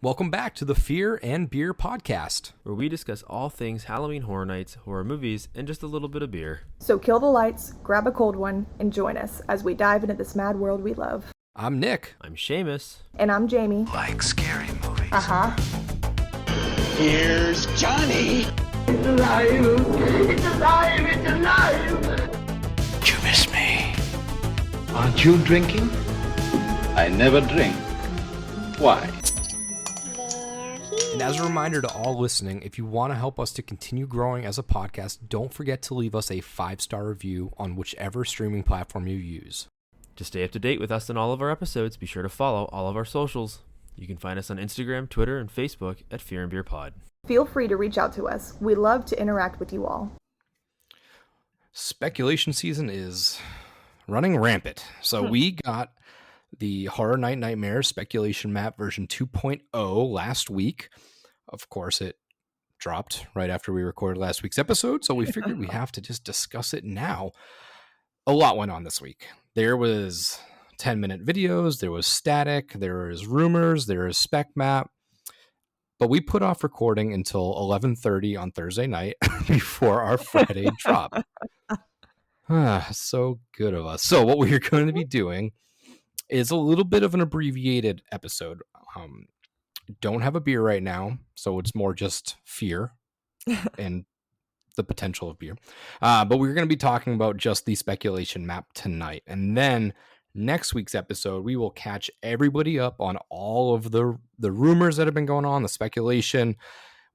Welcome back to the Fear and Beer podcast, where we discuss all things Halloween Horror Nights, horror movies, and just a little bit of beer. So kill the lights, grab a cold one, and join us as we dive into this mad world we love. I'm Nick. I'm Seamus. And I'm Jamie. Like scary movies. Uh-huh. Here's Johnny. It's alive! It's alive! It's alive! You miss me. Aren't you drinking? I never drink. Why? And as a reminder to all listening, if you want to help us to continue growing as a podcast, don't forget to leave us a 5-star review on whichever streaming platform you use. To stay up to date with us and all of our episodes, be sure to follow all of our socials. You can find us on Instagram, Twitter, and Facebook at Fear and Beer Pod. Feel free to reach out to us. We love to interact with you all. Speculation season is running rampant. So we got the Horror Night Nightmares Speculation Map version 2.0 last week. Of course, it dropped right after we recorded last week's episode, so we figured we have to just discuss it now. A lot went on this week. There was 10-minute videos, there was static, there was rumors, there was spec map, but we put off recording until 11:30 on Thursday night before our Friday drop. So good of us. So what we're going to be doing is a little bit of an abbreviated episode. Don't have a beer right now, so it's more just fear and the potential of beer. But we're going to be talking about just the speculation map tonight. And then next week's episode, we will catch everybody up on all of the rumors that have been going on, the speculation.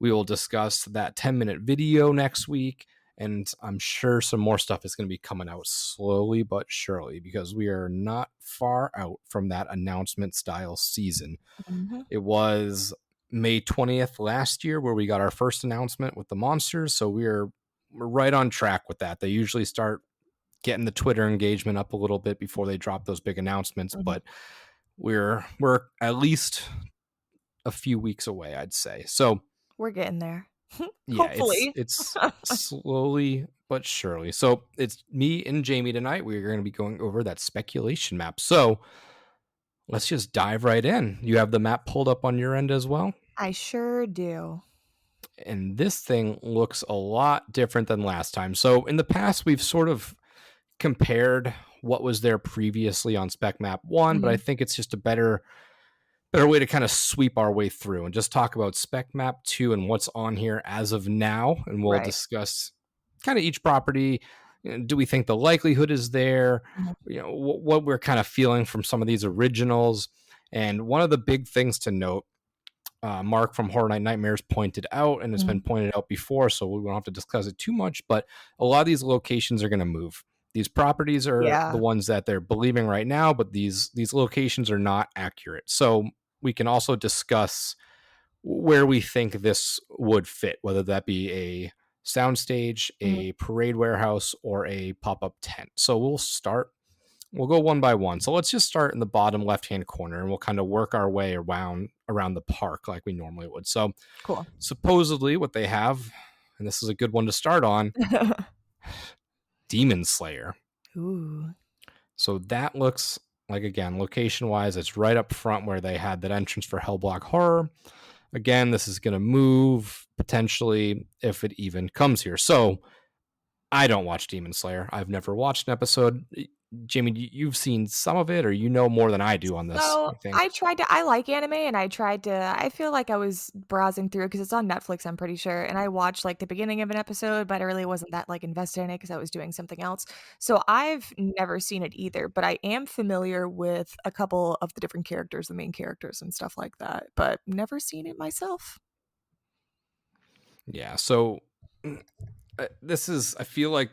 We will discuss that 10-minute video next week. And I'm sure some more stuff is going to be coming out slowly but surely because we are not far out from that announcement style season. Mm-hmm. It was May 20th last year where we got our first announcement with the monsters. So we're right on track with that. They usually start getting the Twitter engagement up a little bit before they drop those big announcements, but we're at least a few weeks away, I'd say. So we're getting there. Yeah, hopefully. it's slowly but surely. So it's me and Jamie tonight. We're going to be going over that speculation map. So let's just dive right in. You have the map pulled up on your end as well? I sure do. And this thing looks a lot different than last time. So in the past, we've sort of compared what was there previously on Spec Map 1, but I think it's just a better way to kind of sweep our way through and just talk about Spec Map 2 and what's on here as of now. And we'll discuss kind of each property. Do we think the likelihood is there? You know, what we're kind of feeling from some of these originals. And one of the big things to note, Mark from Horror Night Nightmares pointed out, and it's been pointed out before, so we won't have to discuss it too much, but a lot of these locations are going to move. These properties are the ones that they're believing right now, but these locations are not accurate. So we can also discuss where we think this would fit, whether that be a soundstage, a parade warehouse, or a pop-up tent. So we'll go one by one. So let's just start in the bottom left-hand corner, and we'll kind of work our way around the park like we normally would. So cool. Supposedly what they have, and this is a good one to start on, Demon Slayer. Ooh. So that looks like, again, location-wise, it's right up front where they had that entrance for Hellblock Horror. Again, this is going to move potentially if it even comes here. So I don't watch Demon Slayer. I've never watched an episode. Jamie, you've seen some of it, or you know more than I do on this. So I like anime, and I feel like I was browsing through because it's on Netflix, I'm pretty sure. And I watched like the beginning of an episode, but I really wasn't that like invested in it because I was doing something else. So I've never seen it either, but I am familiar with a couple of the different characters, the main characters and stuff like that, but never seen it myself. Yeah. So I feel like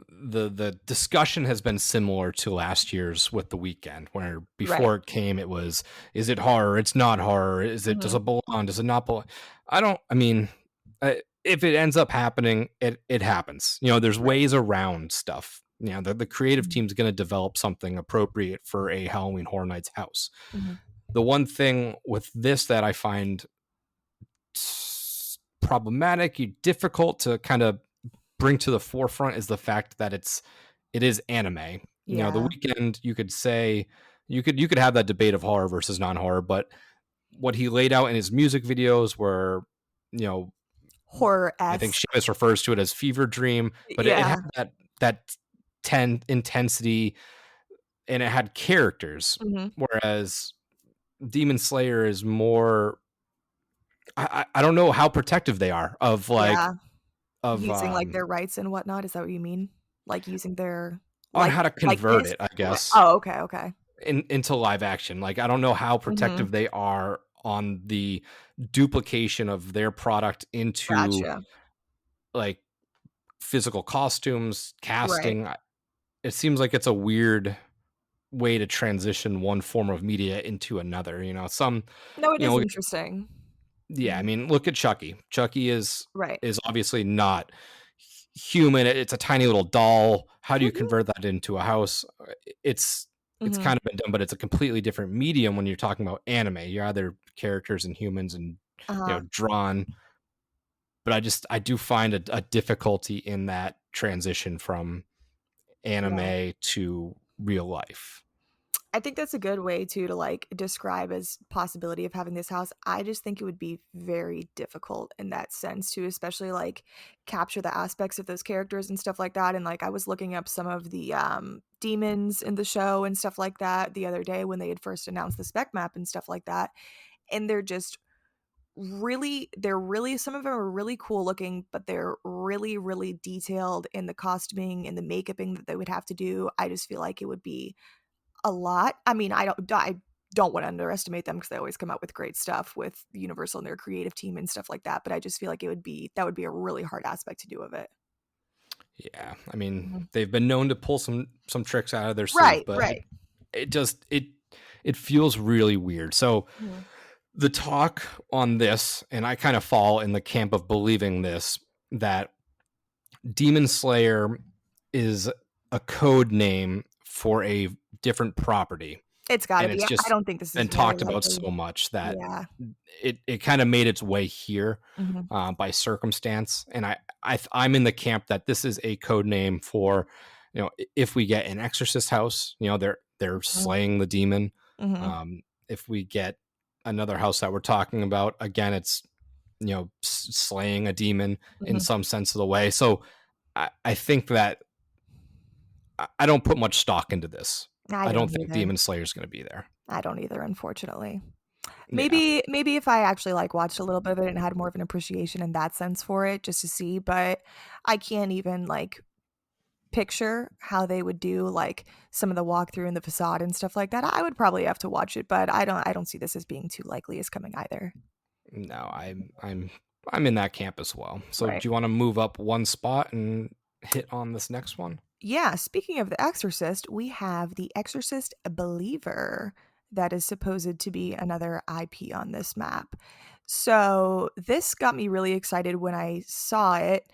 the discussion has been similar to last year's with The Weekend, where before it came, it was, is it horror? It's not horror. Is it, does it belong? Does it not belong? If it ends up happening, it happens. You know, there's ways around stuff. You know, the creative team's going to develop something appropriate for a Halloween Horror Nights house. The one thing with this that I find problematic, difficult to kind of bring to the forefront is the fact that it is anime. You know, The Weekend, you could say you could have that debate of horror versus non-horror, but what he laid out in his music videos were, you know, Horror-esque. I think Seamus refers to it as fever dream, but it had that intensity, and it had characters, whereas Demon Slayer is more. I don't know how protective they are of using like their rights and whatnot. Is that what you mean? Like using their on how to convert likeness? it, I guess. Oh, okay. Into live action. Like, I don't know how protective they are on the duplication of their product into like physical costumes, casting. Right. It seems like it's a weird way to transition one form of media into another. It is interesting. Yeah, I mean, look at Chucky. Chucky is obviously not human. It's a tiny little doll. How do you convert that into a house? It's kind of been done, but it's a completely different medium when you're talking about anime. You're either characters and humans and drawn. But I do find a difficulty in that transition from anime to real life. I think that's a good way to like describe as possibility of having this house. I just think it would be very difficult in that sense to especially like capture the aspects of those characters and stuff like that. And like I was looking up some of the demons in the show and stuff like that the other day when they had first announced the spec map and stuff like that. And they're just really some of them are really cool looking, but they're really, really detailed in the costuming and the makeuping that they would have to do. I just feel like it would be a lot. I mean, I don't want to underestimate them because they always come out with great stuff with Universal and their creative team and stuff like that. But I just feel like that would be a really hard aspect to do of it. Yeah, I mean, they've been known to pull some tricks out of their sleeve, but it feels really weird. So the talk on this, and I kind of fall in the camp of believing this, that Demon Slayer is a code name for a different property. It's got to be. I don't think this has been talked about so much that it kind of made its way here by circumstance. And I'm in the camp that this is a code name for, if we get an exorcist house, they're slaying the demon. If we get another house that we're talking about, again, it's slaying a demon in some sense of the way. So I think that I don't put much stock into this. I don't think Demon Slayer is going to be there. I don't either, unfortunately. Maybe if I actually like watched a little bit of it and had more of an appreciation in that sense for it, just to see. But I can't even like picture how they would do like some of the walkthrough and the facade and stuff like that. I would probably have to watch it, but I don't see this as being too likely as coming either. No, I'm in that camp as well. So do you want to move up one spot and hit on this next one? Yeah, speaking of The Exorcist, we have The Exorcist Believer that is supposed to be another IP on this map. So this got me really excited when I saw it,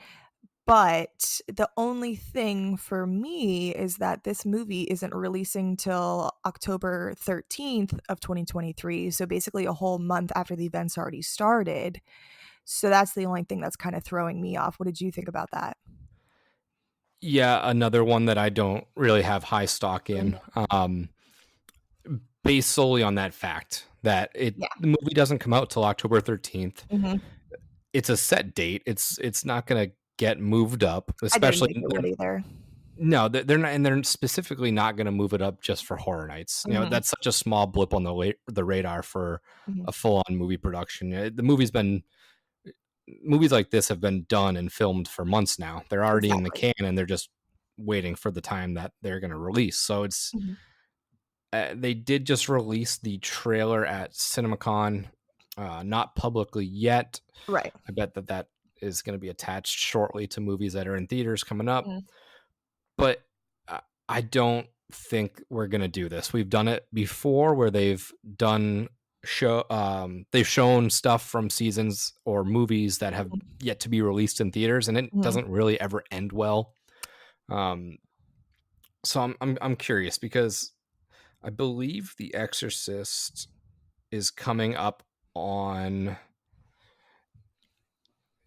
but the only thing for me is that this movie isn't releasing till October 13th of 2023, so basically a whole month after the events already started. So that's the only thing that's kind of throwing me off. What did you think about that? Yeah, another one that I don't really have high stock in, based solely on that fact that the movie doesn't come out till October 13th. It's a set date. It's not going to get moved up, especially I didn't think it would either. No, they're not, and they're specifically not going to move it up just for Horror Nights. That's such a small blip on the radar for a full-on movie production. Movies like this have been done and filmed for months now. They're already in the can, and they're just waiting for the time that they're going to release. So it's they did just release the trailer at CinemaCon, not publicly yet. Right. I bet that is going to be attached shortly to movies that are in theaters coming up. But I don't think we're going to do this. We've done it before where they've done they've shown stuff from seasons or movies that have yet to be released in theaters, and it doesn't really ever end well. So I'm curious because I believe The Exorcist is coming up on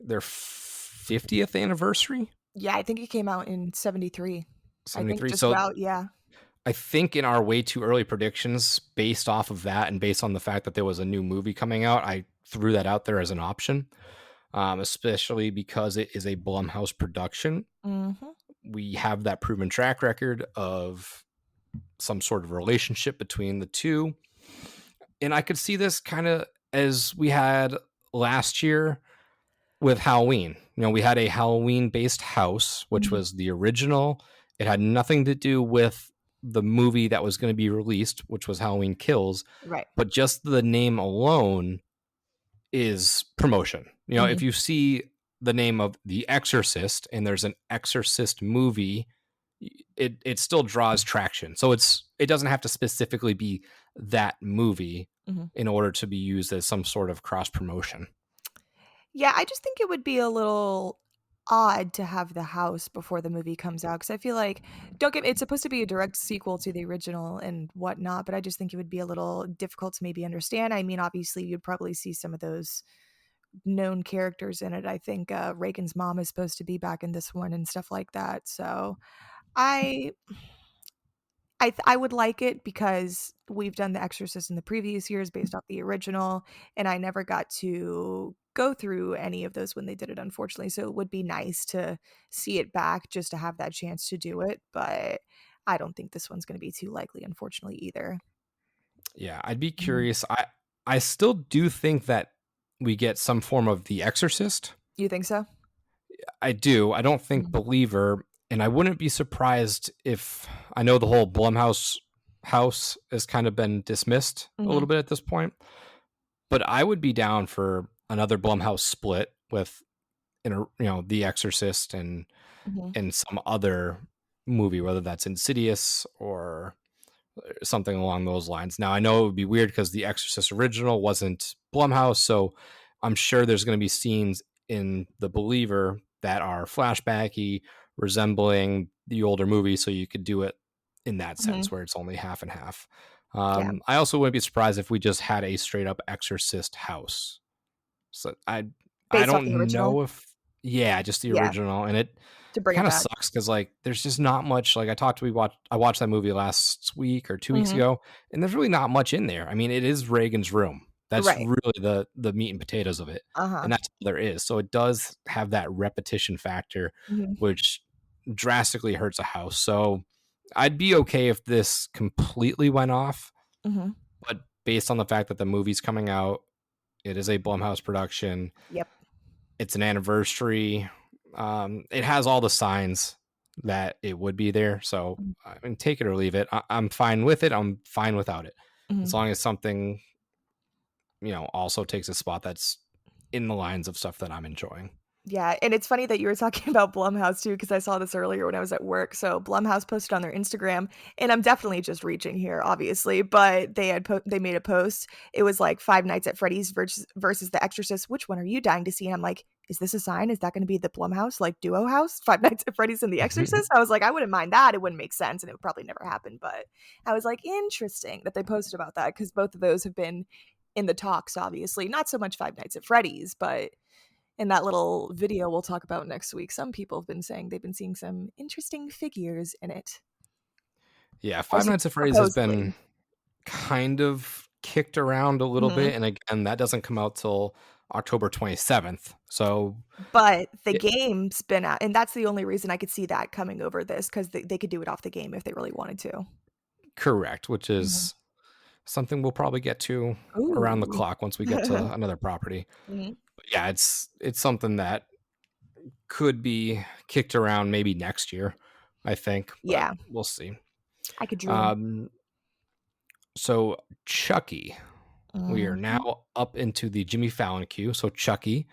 their 50th anniversary. Yeah, I think it came out in 73. 73. I think just about, yeah. I think in our way too early predictions, based off of that and based on the fact that there was a new movie coming out, I threw that out there as an option, especially because it is a Blumhouse production. Mm-hmm. We have that proven track record of some sort of relationship between the two. And I could see this kind of as we had last year with Halloween. We had a Halloween-based house, which was the original. It had nothing to do with the movie that was going to be released, which was Halloween Kills. Right. But just the name alone is promotion. If you see the name of The Exorcist and there's an Exorcist movie, it still draws traction. So it doesn't have to specifically be that movie in order to be used as some sort of cross promotion. Yeah, I just think it would be a little odd to have the house before the movie comes out, because I feel like it's supposed to be a direct sequel to the original and whatnot, but I just think it would be a little difficult to maybe understand. I mean, obviously you'd probably see some of those known characters in it. I think Reagan's mom is supposed to be back in this one and stuff like that. So I would like it because we've done The Exorcist in the previous years based off the original, and I never got to go through any of those when they did it, unfortunately. So it would be nice to see it back just to have that chance to do it. But I don't think this one's going to be too likely, unfortunately, either. Yeah, I'd be curious. I still do think that we get some form of The Exorcist. You think so? I do. I don't think Believer. And I wouldn't be surprised if, I know the whole Blumhouse house has kind of been dismissed a little bit at this point, but I would be down for another Blumhouse split with, The Exorcist and some other movie, whether that's Insidious or something along those lines. Now, I know it would be weird because The Exorcist original wasn't Blumhouse, so I'm sure there's going to be scenes in The Believer that are flashbacky, resembling the older movie, so you could do it in that sense where it's only half and half. I also wouldn't be surprised if we just had a straight up Exorcist house. So I don't know if just the original, and it kind of sucks because there's just not much. I watched that movie last week or 2 weeks ago, and there's really not much in there. I mean, it is Reagan's room. That's really the meat and potatoes of it. And that's all there is. So it does have that repetition factor, which drastically hurts a house. So I'd be okay if this completely went off. But based on the fact that the movie's coming out, it is a Blumhouse production. Yep. It's an anniversary. It has all the signs that it would be there. So I mean, take it or leave it. I'm fine with it. I'm fine without it. As long as something also takes a spot that's in the lines of stuff that I'm enjoying. Yeah, and it's funny that you were talking about Blumhouse too, because I saw this earlier when I was at work. So Blumhouse posted on their Instagram, and I'm definitely just reaching here, obviously, but they made a post. It was like Five Nights at Freddy's versus The Exorcist. Which one are you dying to see? And I'm like, is this a sign? Is that going to be the Blumhouse duo house? Five Nights at Freddy's and The Exorcist? I was like, I wouldn't mind that. It wouldn't make sense, and it would probably never happen. But I was like, interesting that they posted about that, because both of those have been in the talks, obviously. Not so much Five Nights at Freddy's, but in that little video we'll talk about next week, some people have been saying they've been seeing some interesting figures in it. Yeah, Five Nights at Freddy's has been kind of kicked around a little bit, and again, that doesn't come out till October 27th. So, but the game's been out, and that's the only reason I could see that coming over this, because they could do it off the game if they really wanted to. Correct, which is something we'll probably get to around the clock once we get to another property. But yeah, it's something that could be kicked around maybe next year, I think. But we'll see. I could dream. So Chucky, we are now up into the Jimmy Fallon queue. So Chucky,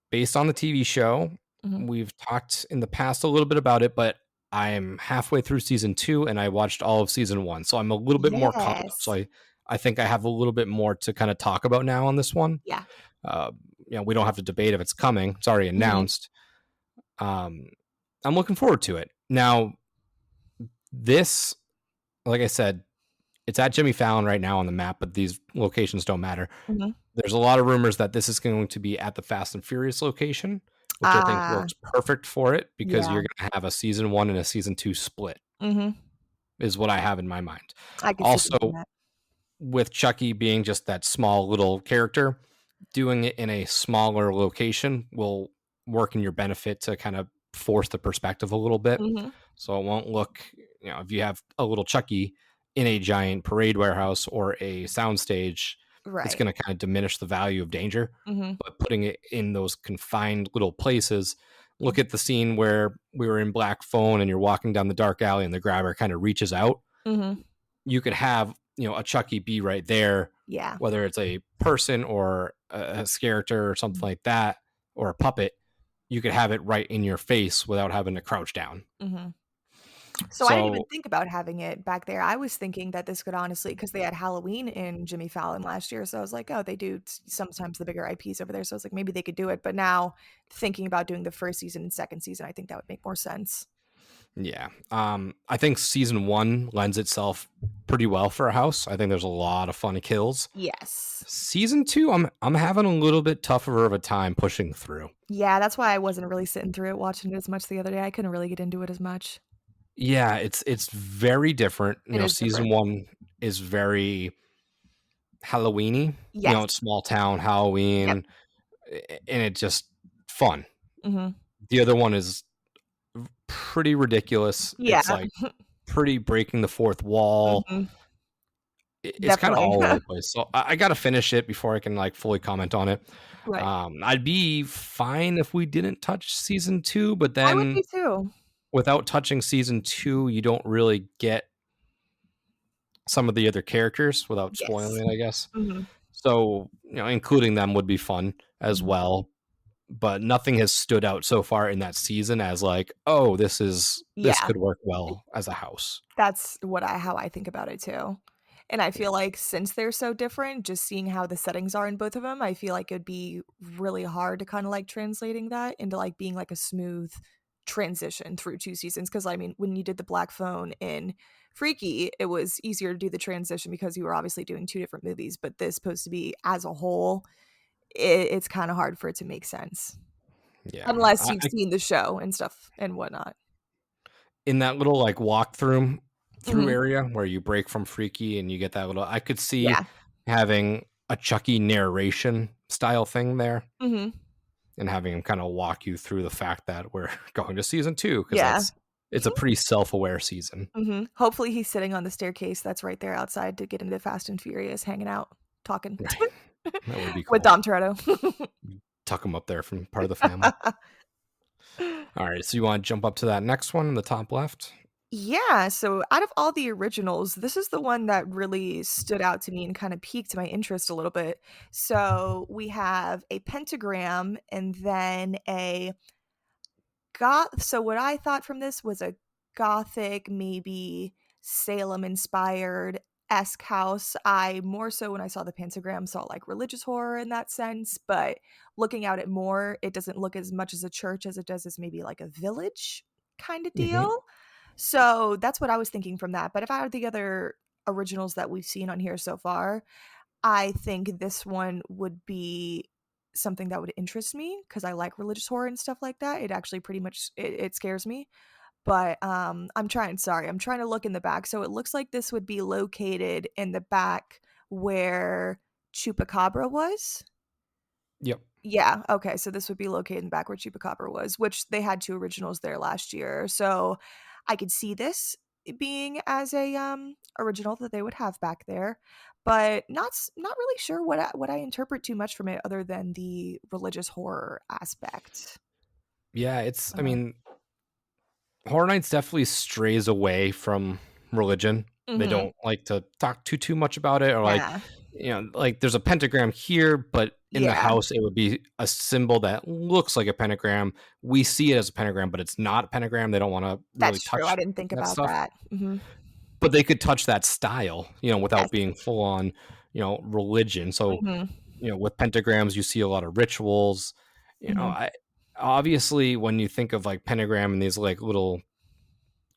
based on the TV show, we've talked in the past a little bit about it, but I'm halfway through season 2 and I watched all of season 1. So I'm a little bit more caught up. So I think I have a little bit more to kind of talk about now on this one. Yeah. We don't have to debate if it's coming. It's already announced. I'm looking forward to it. Now, this, like I said, it's at Jimmy Fallon right now on the map, but these locations don't matter. There's a lot of rumors that this is going to be at the Fast and Furious location, which I think works perfect for it, because you're going to have a season 1 and a season 2 split. is what I have in my mind. I can see Also, that. with Chucky being just that small little character, doing it in a smaller location will work in your benefit to kind of force the perspective a little bit. Mm-hmm. So it won't look, if you have a little Chucky in a giant parade warehouse or a soundstage, it's Right. going to kind of diminish the value of danger. Mm-hmm. But putting it in those confined little places, look at the scene where we were in Black Phone and you're walking down the dark alley and the grabber kind of reaches out. Mm-hmm. You could have, a Chucky be right there, Yeah. whether it's a person or a character or something like that, or a puppet. You could have it right in your face without having to crouch down. Mm-hmm. So I didn't even think about having it back there. I was thinking that this could honestly, because they had Halloween in Jimmy Fallon last year. So I was like, oh, they do sometimes the bigger IPs over there. So I was like, maybe they could do it. But now thinking about doing the first season and second season, I think that would make more sense. Yeah. I think season 1 lends itself pretty well for a house. I think there's a lot of fun kills. Yes. Season 2, I'm having a little bit tougher of a time pushing through. Yeah, that's why I wasn't really sitting through it, watching it as much the other day. I couldn't really get into it as much. Yeah, it's very different. Season different. 1 is very Halloween-y. Yes. It's small town Halloween, and it's just fun. Mm-hmm. The other one is pretty ridiculous. Yeah. It's like pretty breaking the fourth wall. Mm-hmm. It's kind of all over the place. So I got to finish it before I can like fully comment on it. Right. I'd be fine if we didn't touch season 2, but I would then be too. without touching season 2, you don't really get some of the other characters without spoiling it, I guess. Mm-hmm. So, including them would be fun as well. But nothing has stood out so far in that season as like, oh, this could work well as a house. That's how I think about it too. And I feel like since they're so different, just seeing how the settings are in both of them, I feel like it'd be really hard to kind of like translating that into like being like a smooth transition through 2 seasons. Because I mean, when you did the Black Phone in Freaky, it was easier to do the transition because you were obviously doing 2 different movies. But this supposed to be as a whole, it's kind of hard for it to make sense. Yeah, unless you've seen the show and stuff and whatnot. In that little like walkthrough area where you break from Freaky and you get that little, I could see having a Chucky narration style thing there, and having him kind of walk you through the fact that we're going to season 2 because it's a pretty self-aware season. Hopefully he's sitting on the staircase that's right there outside to get into Fast and Furious, hanging out, talking. Right. That would be cool. With Dom Toretto. Tuck him up there from part of the family. All right, so you want to jump up to that next one in the top left? Yeah, so out of all the originals, this is the one that really stood out to me and kind of piqued my interest a little bit. So we have a pentagram and then a so what I thought from this was a gothic, maybe Salem-inspired esque house. I more so when I saw the pentagram saw like religious horror in that sense, but looking at it more, it doesn't look as much as a church as it does as maybe like a village kind of deal. So that's what I was thinking from that. But if I had the other originals that we've seen on here so far, I think this one would be something that would interest me because I like religious horror and stuff like that. It actually pretty much it scares me. But I'm trying to look in the back. So it looks like this would be located in the back where Chupacabra was. Yep. Yeah, okay. So this would be located in the back where Chupacabra was, which they had 2 originals there last year. So I could see this being as a original that they would have back there, but not really sure what I interpret too much from it other than the religious horror aspect. Yeah, I mean, Horror Nights definitely strays away from religion. They don't like to talk too much about it, or like, like there's a pentagram here, but in the house it would be a symbol that looks like a pentagram. We see it as a pentagram, but it's not a pentagram. They don't want to really touch. I didn't think about stuff. that. But they could touch that style, without being full on, religion. So, with pentagrams, you see a lot of rituals. I obviously when you think of like pentagram in these like little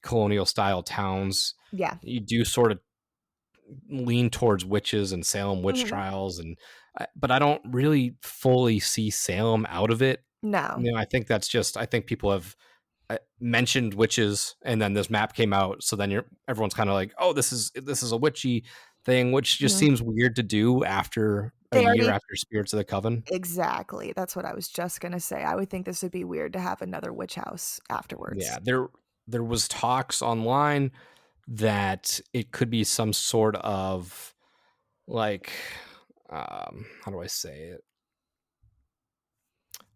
colonial style towns, you do sort of lean towards witches and Salem witch trials, but I don't really fully see Salem out of it. No. I think that's just, I think people have mentioned witches, and then this map came out. So then everyone's kind of like, oh, this is a witchy thing, which just seems weird to do after a They year already after Spirits of the Coven. exactly. That's what I was just gonna say. I would think this would be weird to have another witch house afterwards. Yeah, there was talks online that it could be some sort of like how do I say it?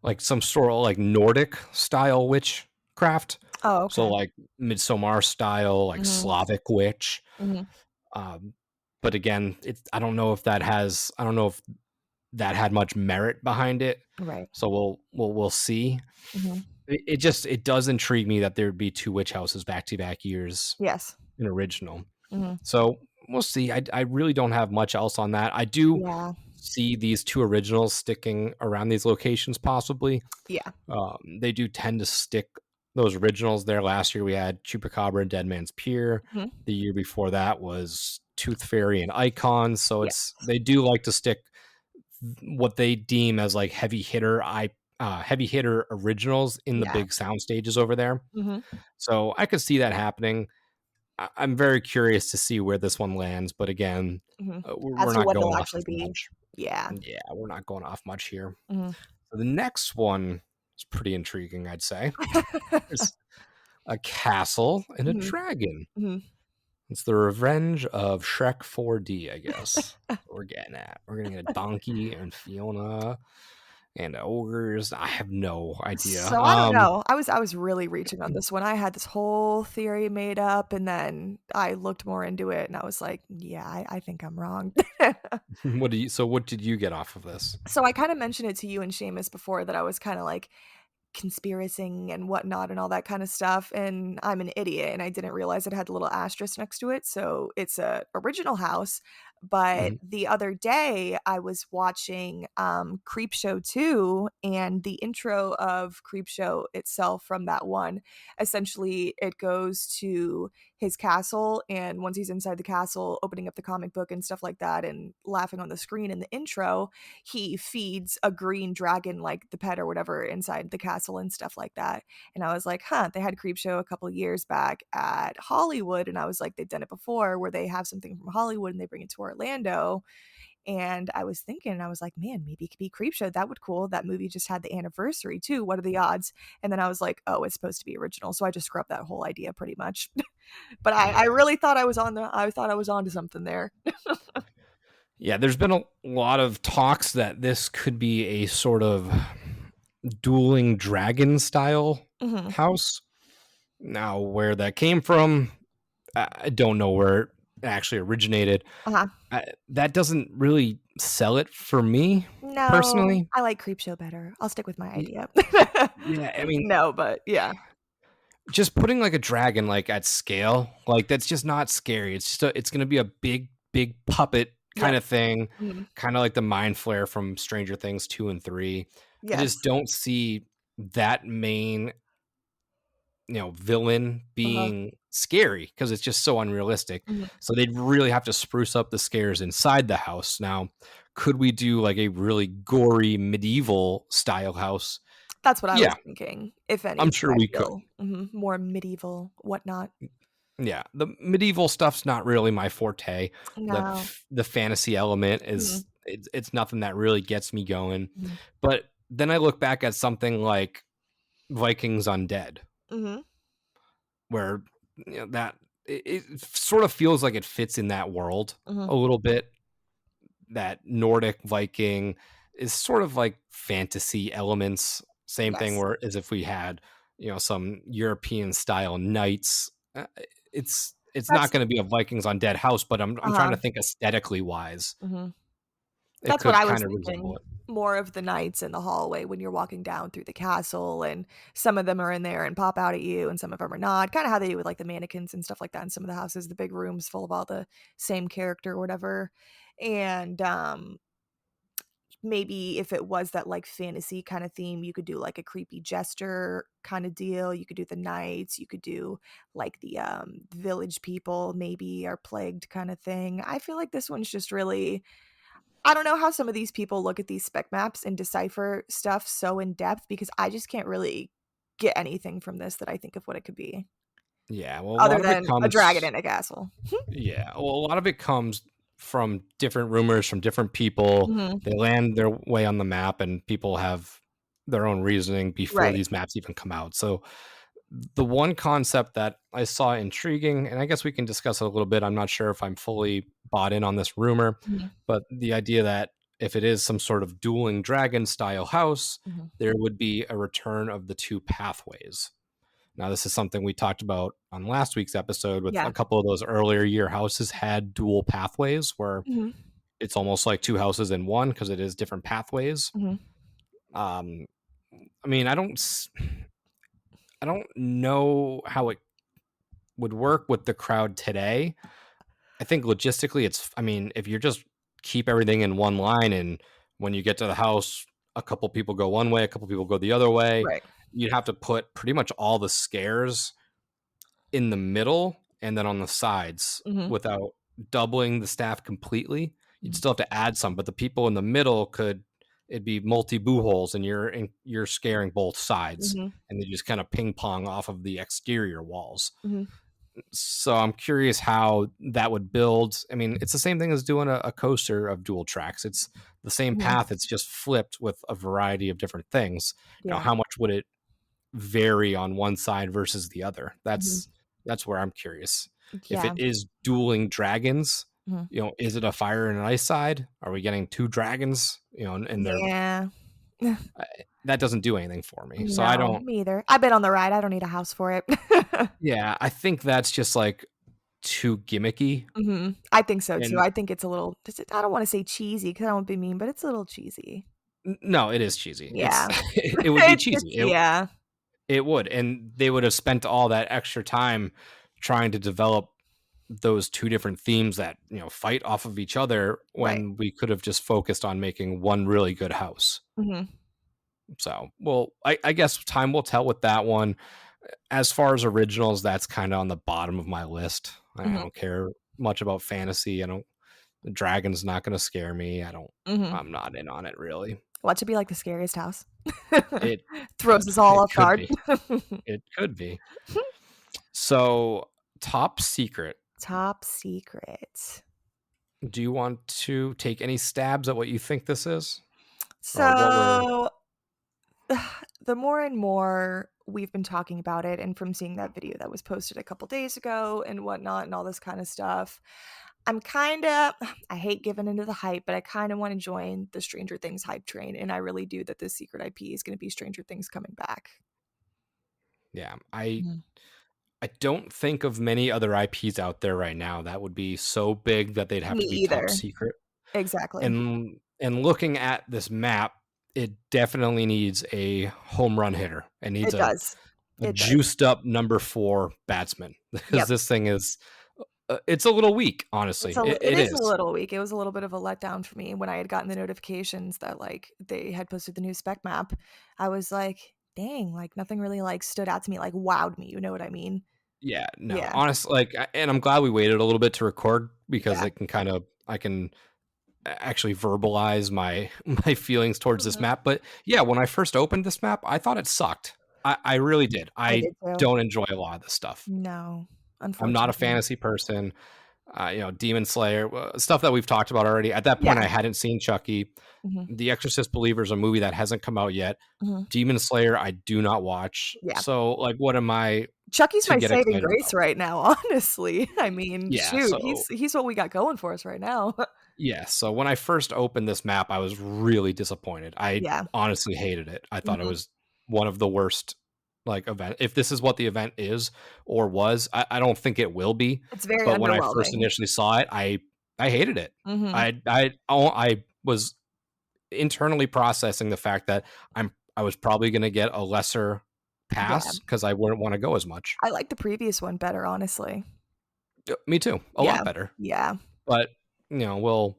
Like some sort of like Nordic style witchcraft. Oh, So okay. like Midsommar style, like Slavic witch. Um, but again, I don't know if that had much merit behind it. Right. So we'll see. It does intrigue me that there'd be 2 witch houses back to back years Yes. in original. So we'll see. I really don't have much else on that. I do Yeah. see these 2 originals sticking around these locations possibly. Yeah. They do tend to stick those originals there. Last year we had Chupacabra and Dead Man's Pier. The year before that was Tooth Fairy and Icons. So they do like to stick what they deem as like heavy hitter originals in the big sound stages over there. So I could see that happening. I'm very curious to see where this one lands, but again, we're As to not what going it'll off actually of be. much. Yeah. Yeah, we're not going off much here. So the next one is pretty intriguing, I'd say. There's a castle and a dragon. It's the revenge of Shrek 4D, I guess. We're getting at. We're gonna get a donkey and Fiona and ogres. I have no idea. So I don't know. I was really reaching on this one. I had this whole theory made up, and then I looked more into it, and I was like, yeah, I think I'm wrong. What did you get off of this? So I kind of mentioned it to you and Seamus before that I was kind of like conspiracing and whatnot and all that kind of stuff, and I'm an idiot and I didn't realize it had a little asterisk next to it. So it's a original house, but the other day I was watching Creepshow 2, and the intro of Creepshow itself from that one, essentially it goes to his castle, and once he's inside the castle opening up the comic book and stuff like that and laughing on the screen in the intro, he feeds a green dragon, like the pet or whatever, inside the castle and stuff like that. And I was like, they had Creepshow a couple years back at Hollywood, and I was like, they've done it before where they have something from Hollywood and they bring it to Orlando. And I was thinking, I was like, man, maybe it could be Creepshow. That would cool. That movie just had the anniversary too. What are the odds? And then I was like, oh, it's supposed to be original. So I just scrubbed that whole idea pretty much. But I really thought I was onto something there. Yeah, there's been a lot of talks that this could be a sort of dueling dragon style house. Now, where that came from, I don't know where it actually originated. That doesn't really sell it for me, No, personally. I like Creepshow better. I'll stick with my idea. Yeah, I mean, no, but yeah. Just putting like a dragon like at scale, like that's just not scary. It's just it's going to be a big puppet kind of thing, kind of like the Mind Flare from Stranger Things 2 and 3. Yes. I just don't see that main villain being scary because it's just so unrealistic. So they'd really have to spruce up the scares inside the house. Now, could we do like a really gory medieval style house? That's what I was thinking. If anything, I'm sure we could. More medieval, whatnot. Yeah, the medieval stuff's not really my forte. No. The fantasy element is it's nothing that really gets me going. But then I look back at something like Vikings Undead, where that it sort of feels like it fits in that world a little bit. That Nordic Viking is sort of like fantasy elements. Same thing where as if we had some European style knights. It's not going to be a Vikings Undead house, but I'm trying to think aesthetically wise. That's what I was thinking. More of the knights in the hallway when you're walking down through the castle, and some of them are in there and pop out at you, and some of them are not. Kind of how they do with like the mannequins and stuff like that in some of the houses, the big rooms full of all the same character or whatever. And maybe if it was that like fantasy kind of theme, you could do like a creepy jester kind of deal. You could do the knights, you could do like the village people maybe are plagued kind of thing. I feel like this one's just really, I don't know how some of these people look at these spec maps and decipher stuff so in depth, because I just can't really get anything from this that I think of what it could be. Yeah, well, a Other lot of it than a dragon comes. in a castle. Yeah, well, a lot of it comes from different rumors from different people. Mhm. They land their way on the map, and people have their own reasoning before Right. these maps even come out. So the one concept that I saw intriguing, and I guess we can discuss it a little bit. I'm not sure if I'm fully bought in on this rumor, Mhm. but the idea that if it is some sort of dueling dragon style house, Mhm. there would be a return of the two pathways. Now, this is something we talked about on last week's episode with Yeah. a couple of those earlier year houses had dual pathways where Mhm. it's almost like two houses in one because it is different pathways. Mhm. Um, I mean, I don't know how it would work with the crowd today. I think logistically, I mean, if you just keep everything in one line and when you get to the house, a couple people go one way, a couple people go the other way, Right. you'd have to put pretty much all the scares in the middle and then on the sides Mhm. without doubling the staff completely. You'd Mhm. still have to add some, but the people in the middle it'd be multi boo holes and you're scaring both sides Mhm. and they just kind of ping pong off of the exterior walls. Mhm. So I'm curious how that would build. I mean, it's the same thing as doing a coaster of dual tracks. It's the same Mhm. path. It's just flipped with a variety of different things. Now, Yeah. how much would it vary on one side versus the other? Mhm. That's where I'm curious. If it Yeah. is dueling dragons, Mhm. is it a fire and an ice side? Are we getting two dragons? And they're Yeah. that doesn't do anything for me. So I No, don't. me either. I've been on the ride. I don't need a house for it. Yeah, I think that's just like too gimmicky. Mhm. I think so too. And I think it's a little I don't wanna say cheesy because I don't wanna be mean, but it's a little cheesy. no, it is cheesy. It's Yeah. it would be cheesy. Yeah. It would, and they would have spent all that extra time trying to develop those two different themes that fight off of each other Right. when we could have just focused on making one really good house. Mhm. So, well, I guess time will tell with that one. As far as originals, that's kind of on the bottom of my list. I Mhm. don't care much about fantasy. The dragon's not going to scare me. Mhm. I'm not in on it really. Want to be like the scariest house. It Throws could. us all It off could guard. be. It could be. So, top secret. Top secret. Do you want to take any stabs at what you think this is? Or what we're So, the more and more we've been talking about it, and from seeing that video that was posted a couple days ago and whatnot, and all this kind of stuff, I'm kind of, I hate giving into the hype, but I kind of want to join the Stranger Things hype train. And I really do that this secret IP is going to be Stranger Things coming back. Yeah, I Mhm. I don't think of many other IPs out there right now that would be so big that they'd have Me to be top either. secret. Exactly. And looking at this map, it definitely needs a home run hitter. It needs It does. a It does. juiced up number 4 batsman because Yep. this thing is it's a little weak, honestly. It It is a is. little weak. It was a little bit of a letdown for me when I had gotten the notifications that like they had posted the new spec map. I was like, dang, like nothing really like stood out to me, like wowed me. You know what I mean? Yeah, no, Yeah. honestly, and I'm glad we waited a little bit to record because Yeah. I can actually verbalize my my feelings towards this Mhm. map. But yeah, when I first opened this map, I thought it sucked. I really did. I I did too. don't enjoy a lot of this stuff. No, I'm not a unfortunately. fantasy person. Demon Slayer, stuff that we've talked about already. At that point, Yeah. I hadn't seen Chucky. Mhm. The Exorcist Believer is a movie that hasn't come out yet. Mhm. Demon Slayer, I do not watch. Yeah. So, like, what am I Chucky's to my get saving excited grace about? right now, honestly. I mean, Yeah. shoot, So, he's what we got going for us right now. yeah. So when I first opened this map, I was really disappointed. I Yeah. honestly hated it. I thought it Mhm. was one of the worst like event. If this is what the event is or was, I don't think it will be. It's very But when I first underwhelming. initially saw it, I hated it. Mhm. I was internally processing the fact that I was probably going to get a lesser Yeah. pass because I wouldn't want to go as much. I like the previous one better, honestly. Me too, a Yeah. lot better. Yeah. But we'll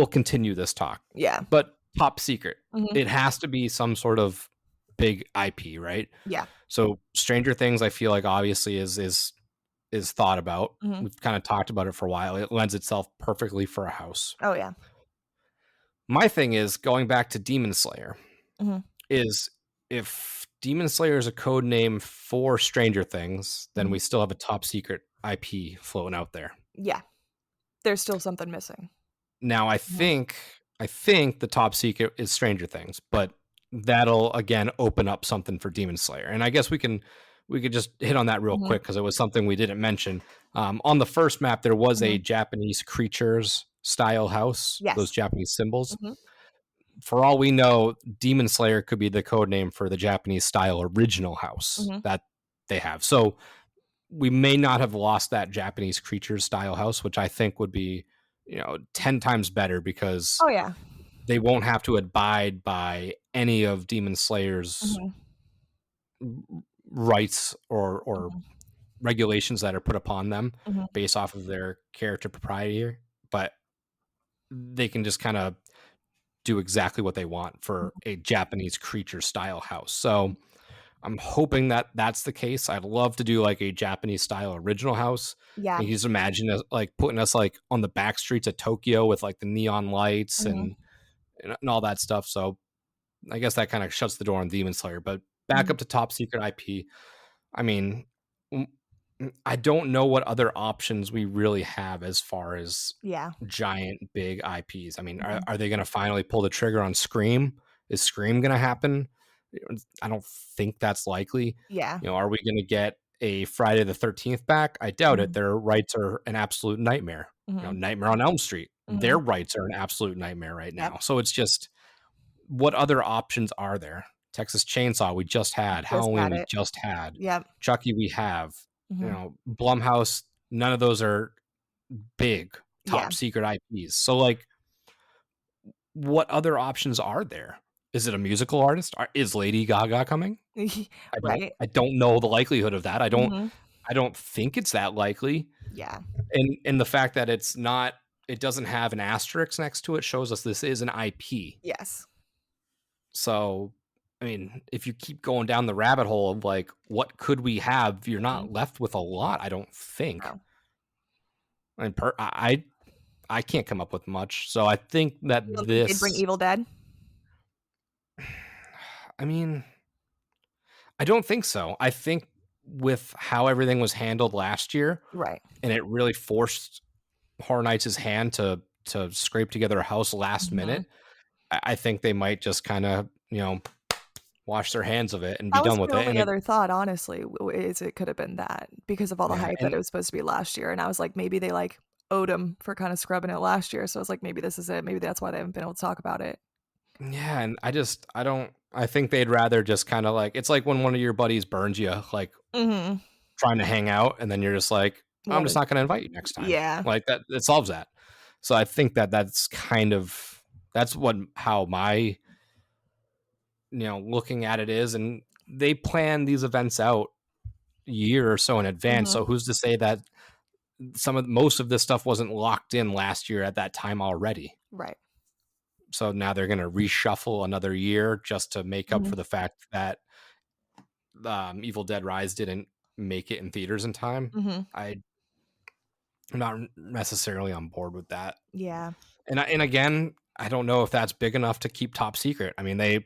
continue this talk. Yeah. But top secret, Mhm. it has to be some sort of big IP, right? Yeah. So Stranger Things, I feel like obviously is thought about. Mhm. We've kind of talked about it for a while. It lends itself perfectly for a house. Oh, yeah. My thing is going back to Demon Slayer Mhm. is if Demon Slayer is a code name for Stranger Things, then Mhm. we still have a top secret IP floating out there. Yeah. There's still something missing. Now, I think the top secret is Stranger Things, but that'll again open up something for Demon Slayer. And I guess we could just hit on that real quick because it was something we didn't mention. On the first map, there was a Japanese creatures style house, Yes. those Japanese symbols. Mhm. For all we know, Demon Slayer could be the code name for the Japanese style original house that they have. So we may not have lost that Japanese creatures style house, which I think would be, 10 times better because Oh, yeah. they won't have to abide by any of Demon Slayer's rights or regulations that are put upon them based off of their character propriety, but they can just kind of do exactly what they want for a Japanese creature style house. So I'm hoping that that's the case. I'd love to do like a Japanese style original house. Yeah. And you just imagine us, like putting us like on the back streets of Tokyo with like the neon lights and all that stuff. So I guess that kind of shuts the door on Demon Slayer. But back up to top secret IP. I mean, I don't know what other options we really have as far as giant big IPs. I mean, are they going to finally pull the trigger on Scream? Is Scream going to happen? I don't think that's likely. Yeah. Are we going to get a Friday the 13th back? I doubt it. Their rights are an absolute nightmare. Nightmare on Elm Street. Their rights are an absolute nightmare right now. So it's just, what other options are there? Texas Chainsaw we just had. Halloween we just had. Yep. Chucky we have. Blumhouse, none of those are big top secret IPs. So like, what other options are there? Is it a musical artist? Is Lady Gaga coming? I don't know the likelihood of that. I don't think it's that likely. Yeah. And the fact that it doesn't have an asterisk next to it shows us this is an IP. Yes. So, I mean, if you keep going down the rabbit hole of like, what could we have? You're not left with a lot, I don't think. No. I mean, I can't come up with much. So I think that They'd bring Evil Dead. I mean, I don't think so. I think with how everything was handled last year, right, and it really forced Horror Nights' hand to scrape together a house last minute, I think they might just kind of, wash their hands of it and be done with it. That was my only other thought, honestly, is it could have been that because of all the hype that it was supposed to be last year. And I was like, maybe they like owed them for kind of scrubbing it last year. So I was like, maybe this is it. Maybe that's why they haven't been able to talk about it. Yeah, and I think they'd rather just kind of like, it's like when one of your buddies burns you, like trying to hang out, and then you're just like, I'm just not going to invite you next time. Yeah. Like that, it solves that. So I think that's how my, looking at it is, and they plan these events out a year or so in advance. So who's to say that most of this stuff wasn't locked in last year at that time already? Right. So now they're going to reshuffle another year just to make up for the fact that Evil Dead Rise didn't make it in theaters in time. I'm not necessarily on board with that. Yeah. And again, I don't know if that's big enough to keep top secret. I mean,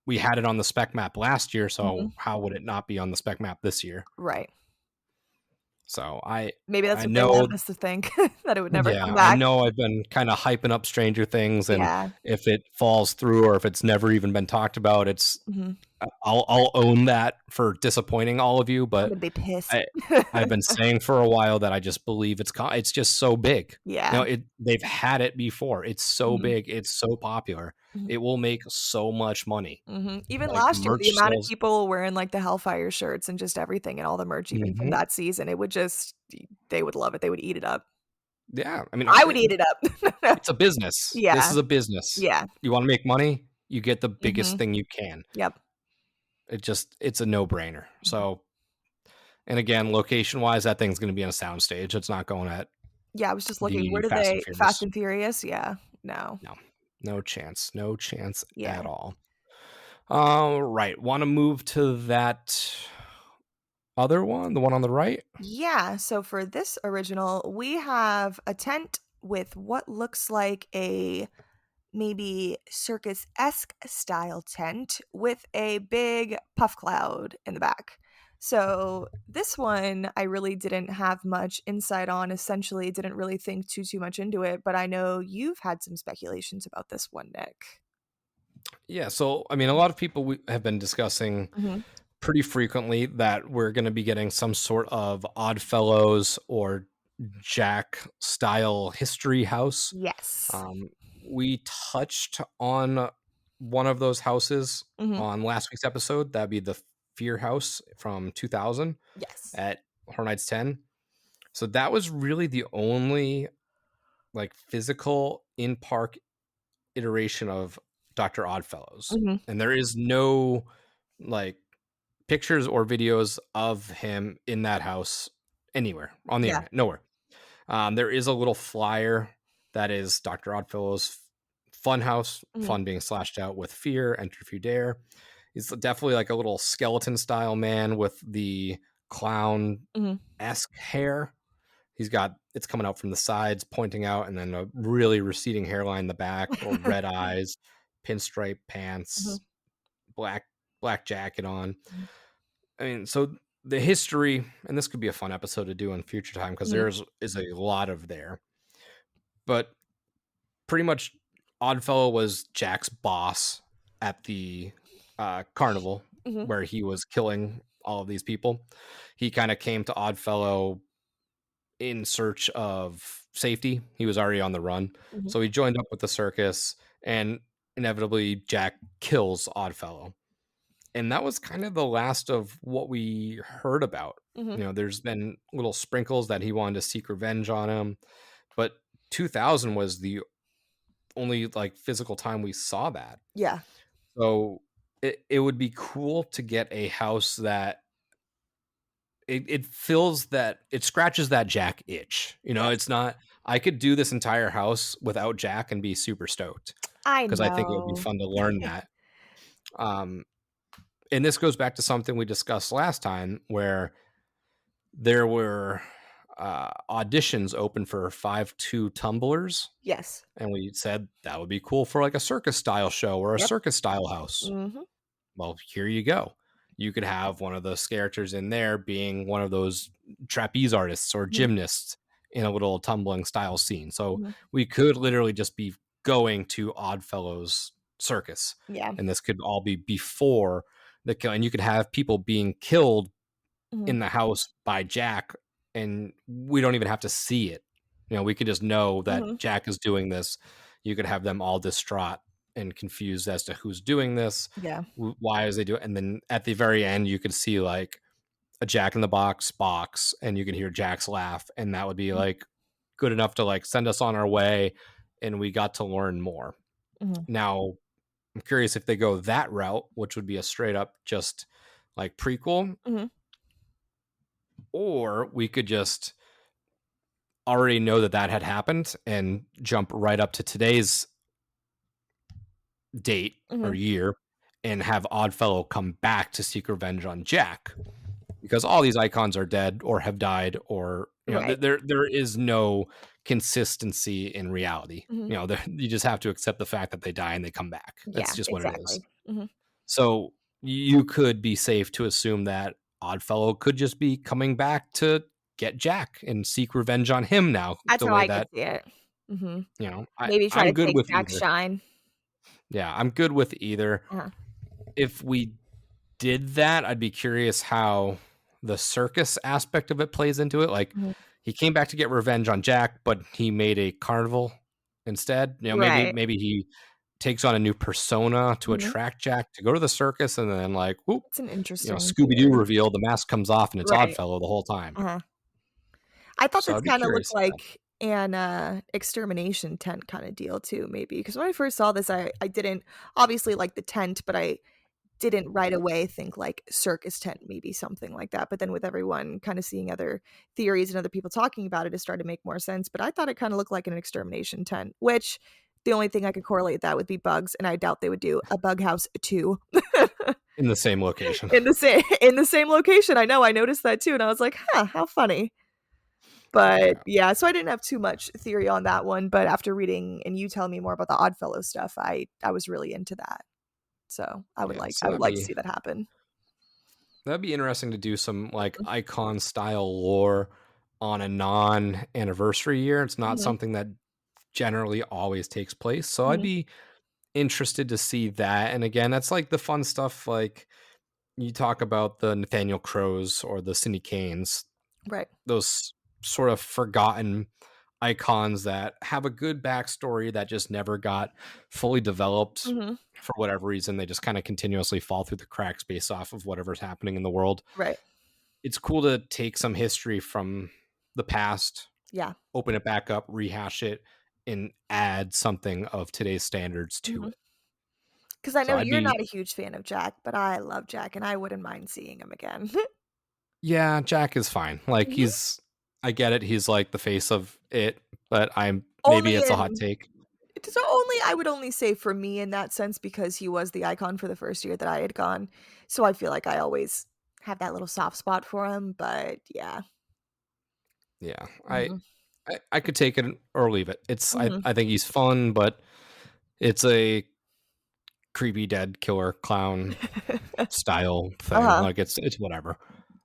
we had it on the Spec map last year, so how would it not be on the Spec map this year? Right. So maybe that's what they want us to think, that it would never come back. I know I've been kind of hyping up Stranger Things, and if it falls through or if it's never even been talked about, it's I'll own that for disappointing all of you. But I would be pissed. I've been saying for a while that I just believe it's just so big. Yeah, they've had it before. It's so big. It's so popular. It will make so much money. Even last year, the amount of people wearing like the Hellfire shirts and just everything and all the merch, even from that season, they would love it. They would eat it up. Yeah, I mean, I would eat it up. It's a business. Yeah, this is a business. Yeah, you want to make money, you get the biggest thing you can. Yep. It's a no-brainer. So, and again, location-wise, that thing's going to be on a soundstage. It's not going at. Yeah, I was just looking. Where do Fast and Furious? Yeah, no chance at all. Right. Want to move to that other one, the one on the right? Yeah. So for this original, we have a tent with what looks like a maybe circus-esque style tent with a big puff cloud in the back. So this one I really didn't have much insight on, essentially didn't really think too much into it, but I know you've had some speculations about this one, Nick. Yeah, so I mean, a lot of people have been discussing pretty frequently that we're going to be getting some sort of Oddfellows or Jack style history house. Yes. We touched on one of those houses on last week's episode. That'd be the Fear House from 2000 Yes. at Horror Nights 10. So that was really the only like physical in-park iteration of Dr. Oddfellows. And there is no like pictures or videos of him in that house anywhere on the internet, nowhere. There is a little flyer that is Dr. Oddfellows Fun House, fun being slashed out with fear, enter if you dare. He's definitely like a little skeleton style man with the clown-esque hair. He's got, it's coming out from the sides, pointing out, and then a really receding hairline in the back, little red eyes, pinstripe pants, black jacket on. I mean, so the history, and this could be a fun episode to do in future time because there is a lot of there. But pretty much Oddfellow was Jack's boss at the carnival where he was killing all of these people. He kind of came to Oddfellow in search of safety. He was already on the run. So he joined up with the circus, and inevitably Jack kills Oddfellow. And that was kind of the last of what we heard about. You know, there's been little sprinkles that he wanted to seek revenge on him, but 2000 was the only like physical time we saw that. Yeah. So it would be cool to get a house that it feels that it scratches that Jack itch. You know, it's not, I could do this entire house without Jack and be super stoked. Because I think it would be fun to learn that. And this goes back to something we discussed last time where there were auditions open for 5-2 tumblers. Yes. And we said that would be cool for like a circus style show or a circus style house. Well, here you go. You could have one of those characters in there being one of those trapeze artists or gymnasts in a little tumbling style scene. So we could literally just be going to Oddfellows circus. Yeah. And this could all be before the kill. And you could have people being killed in the house by Jack, and we don't even have to see it. You know, we could just know that Jack is doing this. You could have them all distraught and confused as to who's doing this. Yeah. Why is they do it? And then at the very end, you could see like a Jack in the box, and you can hear Jack's laugh. And that would be like good enough to like send us on our way. And we got to learn more. Now, I'm curious if they go that route, which would be a straight up just like prequel. Or we could just already know that had happened and jump right up to today's date or year and have Oddfellow come back to seek revenge on Jack, because all these icons are dead or have died, or you know, there is no consistency in reality. You know, you just have to accept the fact that they die and they come back. That's just what it is. So you could be safe to assume that Oddfellow could just be coming back to get Jack and seek revenge on him now. That's how I could see it. You know, maybe try I'm to good take with Jack's shine. Yeah, I'm good with either. If we did that, I'd be curious how the circus aspect of it plays into it. Like he came back to get revenge on Jack, but he made a carnival instead. You know, maybe he takes on a new persona to attract Jack to go to the circus, and then like, whoop, it's an interesting, you know, Scooby-Doo reveal, the mask comes off and it's Oddfellow the whole time. I thought this kind of looked like an extermination tent kind of deal too, maybe, because when I first saw this, I didn't obviously like the tent, but I didn't right away think like circus tent, maybe something like that. But then with everyone kind of seeing other theories and other people talking about it, it started to make more sense. But I thought it kind of looked like an extermination tent, which the only thing I could correlate that would be bugs, and I doubt they would do a bug house 2 in the same location. In the same location. I know. I noticed that too, and I was like, "Huh, how funny." But yeah, so I didn't have too much theory on that one. But after reading and you telling me more about the Oddfellow stuff, I was really into that. So I would So like to see that happen. That'd be interesting to do some like icon style lore on a non-anniversary year. It's not something that generally always takes place. So I'd be interested to see that. And again, that's like the fun stuff. Like you talk about the Nathaniel Crows or the Cindy Canes, Right. those sort of forgotten icons that have a good backstory that just never got fully developed for whatever reason. They just kind of continuously fall through the cracks based off of whatever's happening in the world. Right. It's cool to take some history from the past, open it back up, rehash it, and add something of today's standards to it. Because I know you're not a huge fan of Jack, but I love Jack, and I wouldn't mind seeing him again. Yeah, Jack is fine. Like I get it. He's like the face of it, but maybe it's a hot take. So I would only say for me in that sense, because he was the icon for the first year that I had gone. So I feel like I always have that little soft spot for him, but yeah. Yeah. I could take it or leave it. It's I think he's fun, but it's a creepy dead killer clown style thing. Like it's whatever.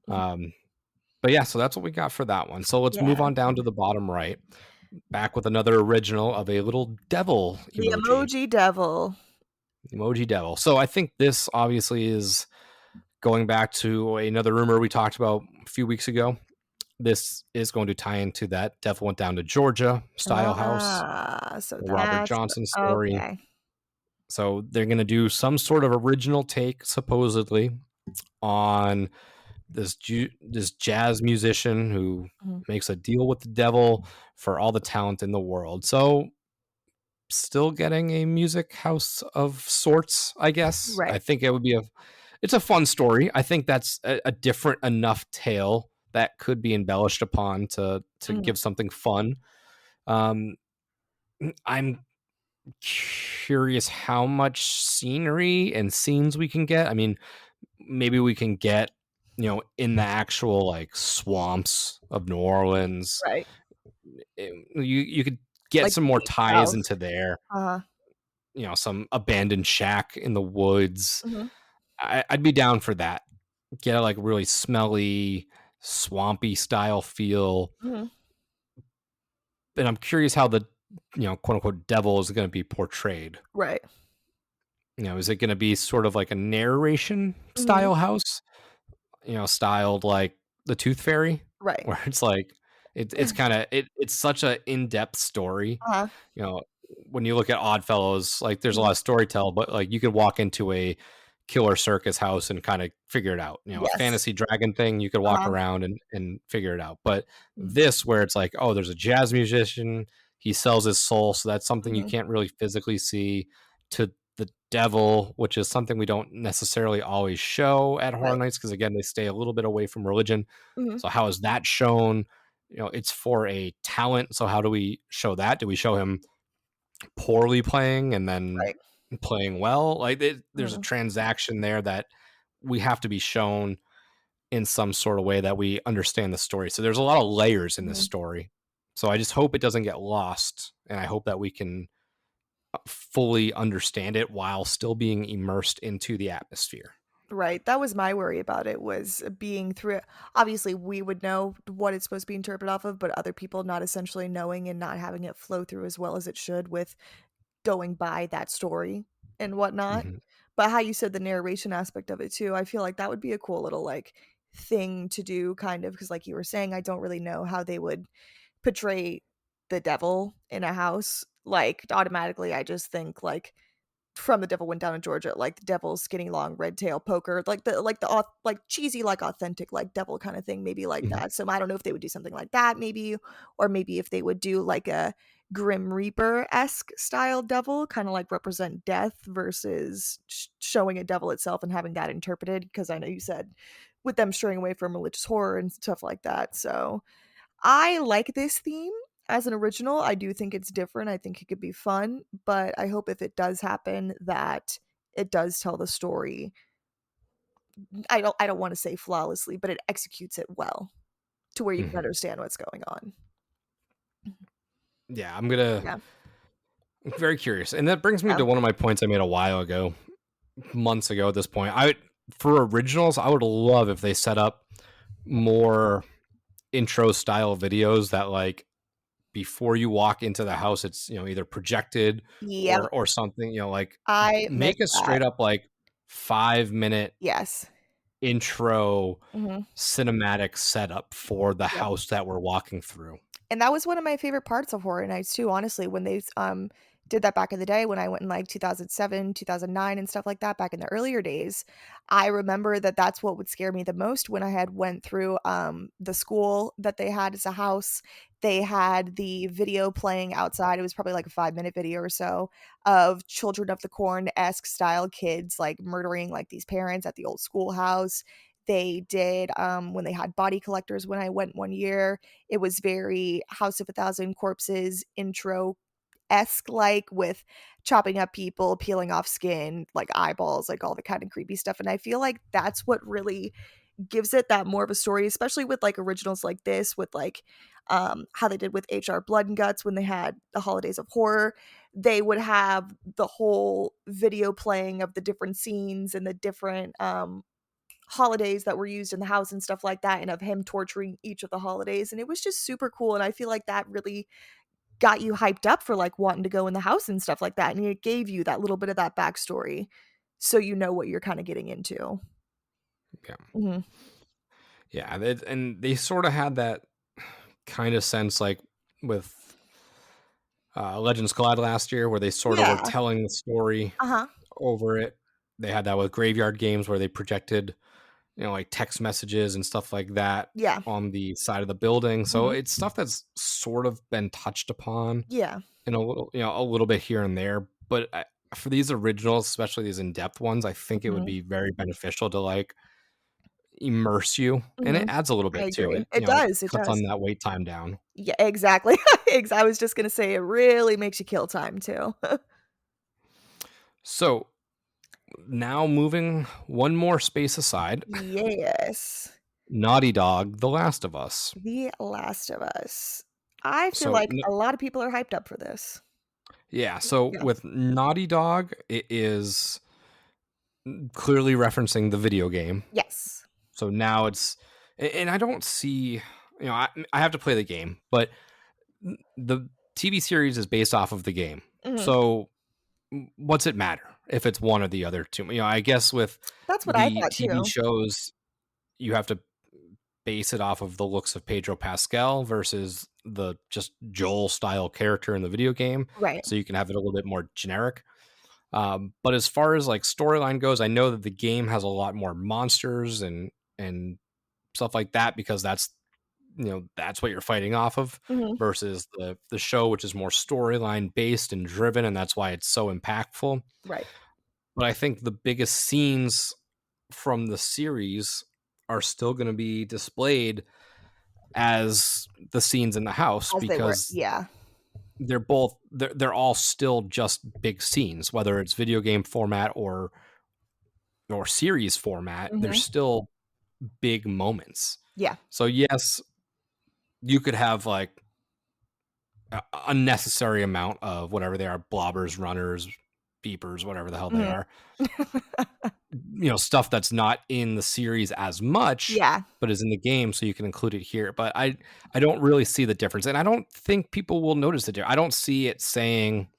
But yeah, so that's what we got for that one. So let's move on down to the bottom right. Back with another original of a little devil emoji. The emoji devil. Emoji devil. So I think this obviously is going back to another rumor we talked about a few weeks ago. This is going to tie into that Devil Went Down to Georgia style house. So the Robert Johnson story. Okay. So they're going to do some sort of original take, supposedly, on this jazz musician who makes a deal with the devil for all the talent in the world. So still getting a music house of sorts, I guess. Right. I think it would be it's a fun story. I think that's a different enough tale that could be embellished upon to give something fun. I'm curious how much scenery and scenes we can get. I mean, maybe we can get, in the actual like swamps of New Orleans. Right. You could get like some more ties into there. Some abandoned shack in the woods. I'd be down for that. Get a like really smelly, swampy style feel. And I'm curious how the quote unquote devil is going to be portrayed. Right. Is it going to be sort of like a narration style house? Styled like the Tooth Fairy, right? Where it's like it's kind of it's such an in-depth story. When you look at Oddfellows, like there's a lot of storytelling, but like you could walk into a killer circus house and kind of figure it out. A fantasy dragon thing, you could walk around and figure it out. But this, where it's like, oh, there's a jazz musician, he sells his soul, so that's something you can't really physically see. To the devil, which is something we don't necessarily always show at Horror Nights, because again, they stay a little bit away from religion. So how is that shown? It's for a talent. So how do we show that? Do we show him poorly playing and then playing well? Like there's a transaction there that we have to be shown in some sort of way that we understand the story. So there's a lot of layers in this story. So I just hope it doesn't get lost, and I hope that we can fully understand it while still being immersed into the atmosphere. Right. That was my worry about it, was being through it. Obviously, we would know what it's supposed to be interpreted off of, but other people not essentially knowing and not having it flow through as well as it should with going by that story and whatnot. But how you said the narration aspect of it too, I feel like that would be a cool little like thing to do, kind of, because like you were saying, I don't really know how they would portray the devil in a house. Like automatically I just think like from The Devil Went Down to Georgia, like the devil's skinny long red tail poker, like the cheesy, like authentic, like devil kind of thing, maybe like that. So I don't know if they would do something like that, maybe, or maybe if they would do like a Grim Reaper-esque style devil, kind of like represent death versus showing a devil itself and having that interpreted, because I know you said with them straying away from religious horror and stuff like that. So I like this theme as an original. I do think it's different. I think it could be fun, but I hope if it does happen that it does tell the story. I don't want to say flawlessly, but it executes it well to where you can understand what's going on. Yeah, I'm very curious. And that brings me Yeah. to one of my points I made a while ago, months ago at this point. For originals, I would love if they set up more intro style videos that, like, before you walk into the house, it's, either projected Yep. or something, like I make missed a that. straight up like 5-minute Yes. intro Mhm. cinematic setup for the Yep. house that we're walking through. And that was one of my favorite parts of Horror Nights too, honestly, when they did that back in the day when I went in like 2007, 2009 and stuff like that back in the earlier days. I remember that that's what would scare me the most when I had went through the school that they had as a house. They had the video playing outside. It was probably like a 5-minute video or so of Children of the Corn-esque style kids like murdering like these parents at the old schoolhouse. They did when they had body collectors when I went one year. It was very House of a Thousand Corpses intro-esque, like with chopping up people, peeling off skin, like eyeballs, like all the kind of creepy stuff. And I feel like that's what really gives it that more of a story, especially with like originals like this, with like how they did with HR Blood and Guts when they had the Holidays of Horror. They would have the whole video playing of the different scenes and the different holidays that were used in the house and stuff like that, and of him torturing each of the holidays, and it was just super cool. And I feel like that really got you hyped up for like wanting to go in the house and stuff like that, and it gave you that little bit of that backstory so you know what you're kind of getting into. Yeah. Mm-hmm. Yeah, and they sort of had that kind of sense like with Legends Collide last year, where they sort of were telling the story over it. They had that with Graveyard Games, where they projected, like text messages and stuff like that on the side of the building. So it's stuff that's sort of been touched upon in a little bit here and there. But for these originals, especially these in-depth ones, I think it would be very beneficial to like immerse you, and it adds a little I bit to agree. it. It does. It Cuts does. on that wait time down. Yeah, exactly. I was just gonna say it really makes you kill time too. So now moving one more space aside. Yes. Naughty Dog, The Last of Us. The Last of Us. I feel like a lot of people are hyped up for this. Yeah, so with Naughty Dog, it is clearly referencing the video game. Yes. So now it's, and I don't see, I have to play the game, but the TV series is based off of the game. So what's it matter if it's one or the other two? I guess with that's what the I thought TV too. shows, you have to base it off of the looks of Pedro Pascal versus the just Joel style character in the video game. Right. So you can have it a little bit more generic. But as far as like storyline goes, I know that the game has a lot more monsters and stuff like that, because that's what you're fighting off of, versus the show, which is more storyline based and driven, and that's why it's so impactful. Right. But I think the biggest scenes from the series are still going to be displayed as the scenes in the house, as because they're all still just big scenes, whether it's video game format or series format. They're still big moments. Yeah. So yes, you could have like a unnecessary amount of whatever they are, blobbers, runners, beepers, whatever the hell they are. Stuff that's not in the series as much, but is in the game, so you can include it here. But I don't really see the difference, and I don't think people will notice the difference. I don't see it saying,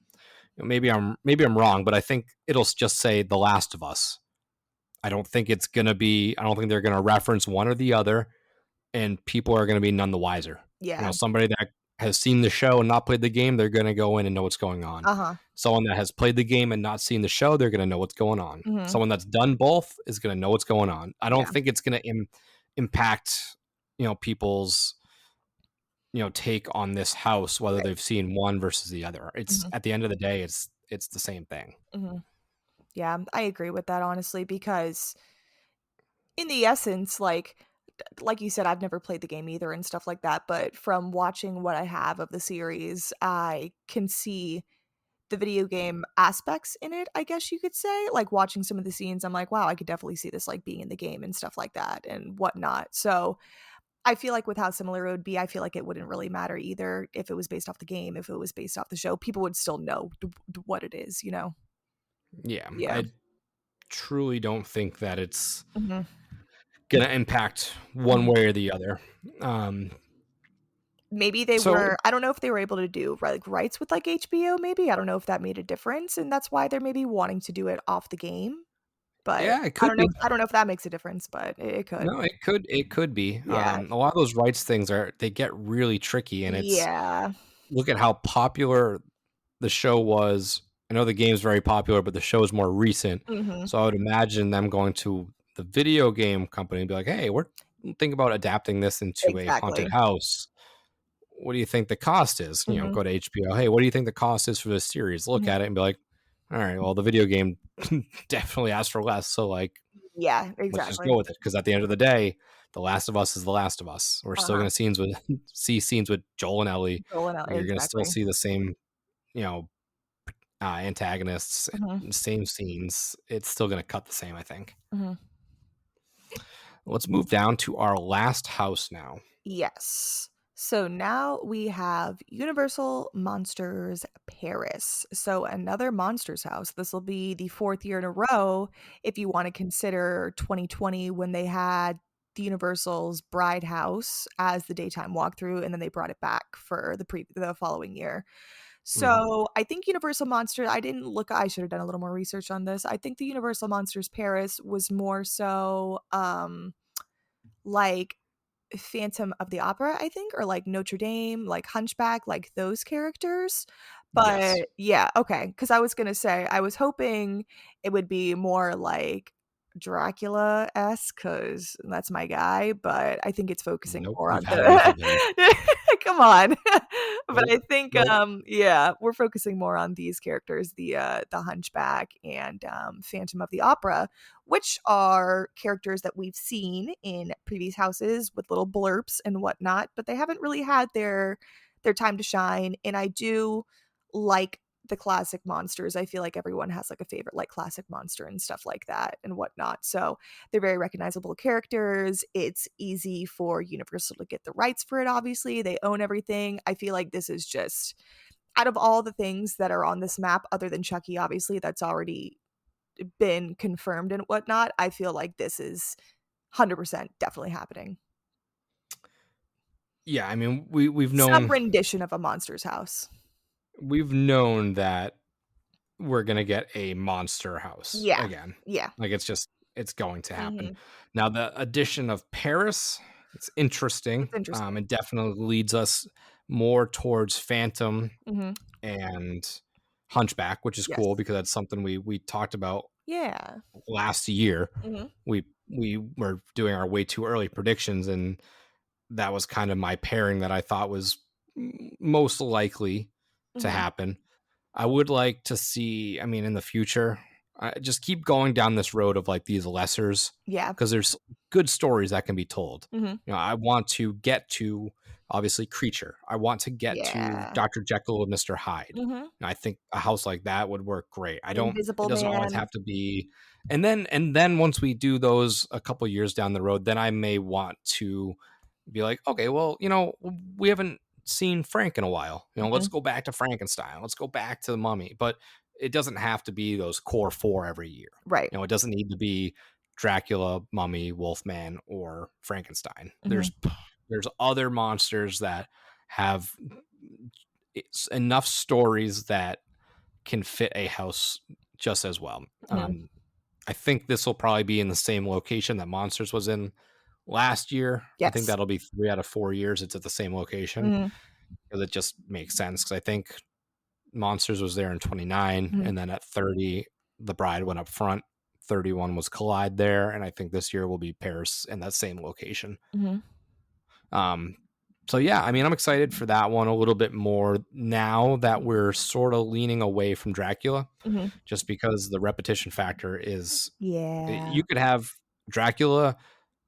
maybe I'm wrong, but I think it'll just say The Last of Us. I don't think they're going to reference one or the other, and people are going to be none the wiser. Somebody that has seen the show and not played the game, they're going to go in and know what's going on. Someone that has played the game and not seen the show, they're going to know what's going on. Someone that's done both is going to know what's going on. I don't think it's going to impact people's take on this house, whether they've seen one versus the other. It's at the end of the day, it's the same thing. Yeah, I agree with that, honestly, because in the essence, like you said, I've never played the game either and stuff like that, but from watching what I have of the series, I can see the video game aspects in it, I guess you could say. Like watching some of the scenes, I'm like, wow, I could definitely see this like being in the game and stuff like that and whatnot. So I feel like with how similar it would be, I feel like it wouldn't really matter either if it was based off the game, if it was based off the show. People would still know what it is, you know? Yeah, Yeah. I truly don't think that it's Mm-hmm. gonna impact one way or the other. Maybe they So were, I don't know if they were able to do like rights with like HBO, maybe. I don't know if that made a difference, and that's why they're maybe wanting to do it off the game. But yeah, it I could don't know. be. I don't know if that makes a difference, but it could. No, it could be. Yeah. A lot of those rights things they get really tricky, and it's Yeah. look at how popular the show was. I know the game's very popular, but the show is more recent. Mm-hmm. So I would imagine them going to the video game company and be like, "Hey, we're thinking about adapting this into a haunted Exactly. house. What do you think the cost is?" You know, Mm-hmm. go to HBO. Hey, what do you think the cost is for this series? Look Mm-hmm. at it and be like, "All right, well, the video game definitely asked for less, so like, Yeah, let's just exactly. go with it." Because at the end of the day, The Last of Us is The Last of Us. We're still Uh-huh. going to see scenes with Joel and Ellie. Joel and Ellie, You're going to still exactly. see the same, you know, antagonists, Mm-hmm. same scenes. It's still going to cut the same, I think. Mm-hmm. Let's move down to our last house now. Yes. So now we have Universal Monsters Paris. So another Monsters house. This will be the 4th year in a row if you want to consider 2020 when they had the Universal's Bride House as the daytime walkthrough, and then they brought it back for the following year. So I think Universal Monsters, I should have done a little more research on this. I think the Universal Monsters Paris was more so like Phantom of the Opera, I think, or like Notre Dame, like Hunchback, like those characters. Yes. But yeah, okay. Because I was gonna say, I was hoping it would be more like Dracula-esque, because that's my guy. But I think it's focusing Nope. more on You've had enough the. of him. Come on. But Nope. I think Nope. yeah, we're focusing more on these characters, the Hunchback and Phantom of the Opera, which are characters that we've seen in previous houses with little blurps and whatnot, but they haven't really had their time to shine. And I do like the classic monsters. I feel like everyone has like a favorite like classic monster and stuff like that and whatnot. So they're very recognizable characters. It's easy for Universal to get the rights for it. Obviously, they own everything. I feel like this is just out of all the things that are on this map, other than Chucky, obviously, that's already been confirmed and whatnot, I feel like this is 100% definitely happening. Yeah, I mean, we've Some known rendition of a monster's house. that we're gonna get a monster house Yeah. again. Yeah. Like it's going to happen. Mhm. Now the addition of Paris, it's interesting. It's interesting. It definitely leads us more towards Phantom Mhm. and Hunchback, which is Yes. cool because that's something we talked about Yeah. last year. Mhm. We were doing our way too early predictions, and that was kind of my pairing that I thought was most likely to Mhm. happen. I would like to see, I mean, in the future, just keep going down this road of like these lessers Yeah. because there's good stories that can be told. Mhm. You know, I want to get to obviously Creature. I want to get to Yeah. Dr. Jekyll and Mr. Hyde. Mhm. And I think a house like that would work great. It Invisible doesn't always Man. have to be. And then once we do those a couple years down the road, then I may want to be like, okay, well, you know, we haven't seen Frank in a while. You know, let's Mhm. go back to Frankenstein. Let's go back to the Mummy. But it doesn't have to be those core four every year. Right. You know, it doesn't need to be Dracula, Mummy, Wolfman, or Frankenstein. Mhm. There's other monsters that have enough stories that can fit a house just as well. Mhm. I think this will probably be in the same location that Monsters was in last year. I think Yes. that'll be 3 out of 4 years it's at the same location Mhm. because it just makes sense. Because I think Monsters was there in 29, Mhm. and then at 30, The Bride went up front. 31 was Collide there, and I think this year will be Paris in that same location. Mhm. So yeah, I mean, I'm excited for that one a little bit more now that we're sort of leaning away from Dracula, Mhm. just because the repetition factor is. Yeah. You could have Dracula,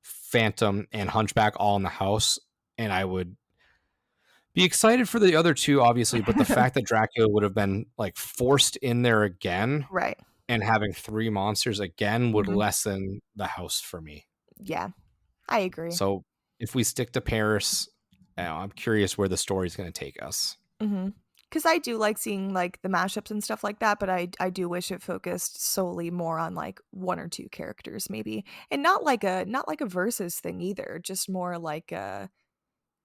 Phantom, and Hunchback all in the house, and I would be excited for the other two, obviously, but the fact that Dracula would have been like forced in there again Right. and having 3 monsters again would Mhm. lessen the house for me. Yeah. I agree. So if we stick to Paris, I'm curious where the story's going to take us. Because I do like seeing like the mashups and stuff like that, but I do wish it focused solely more on like one or two characters maybe, and not like a versus thing either, just more like a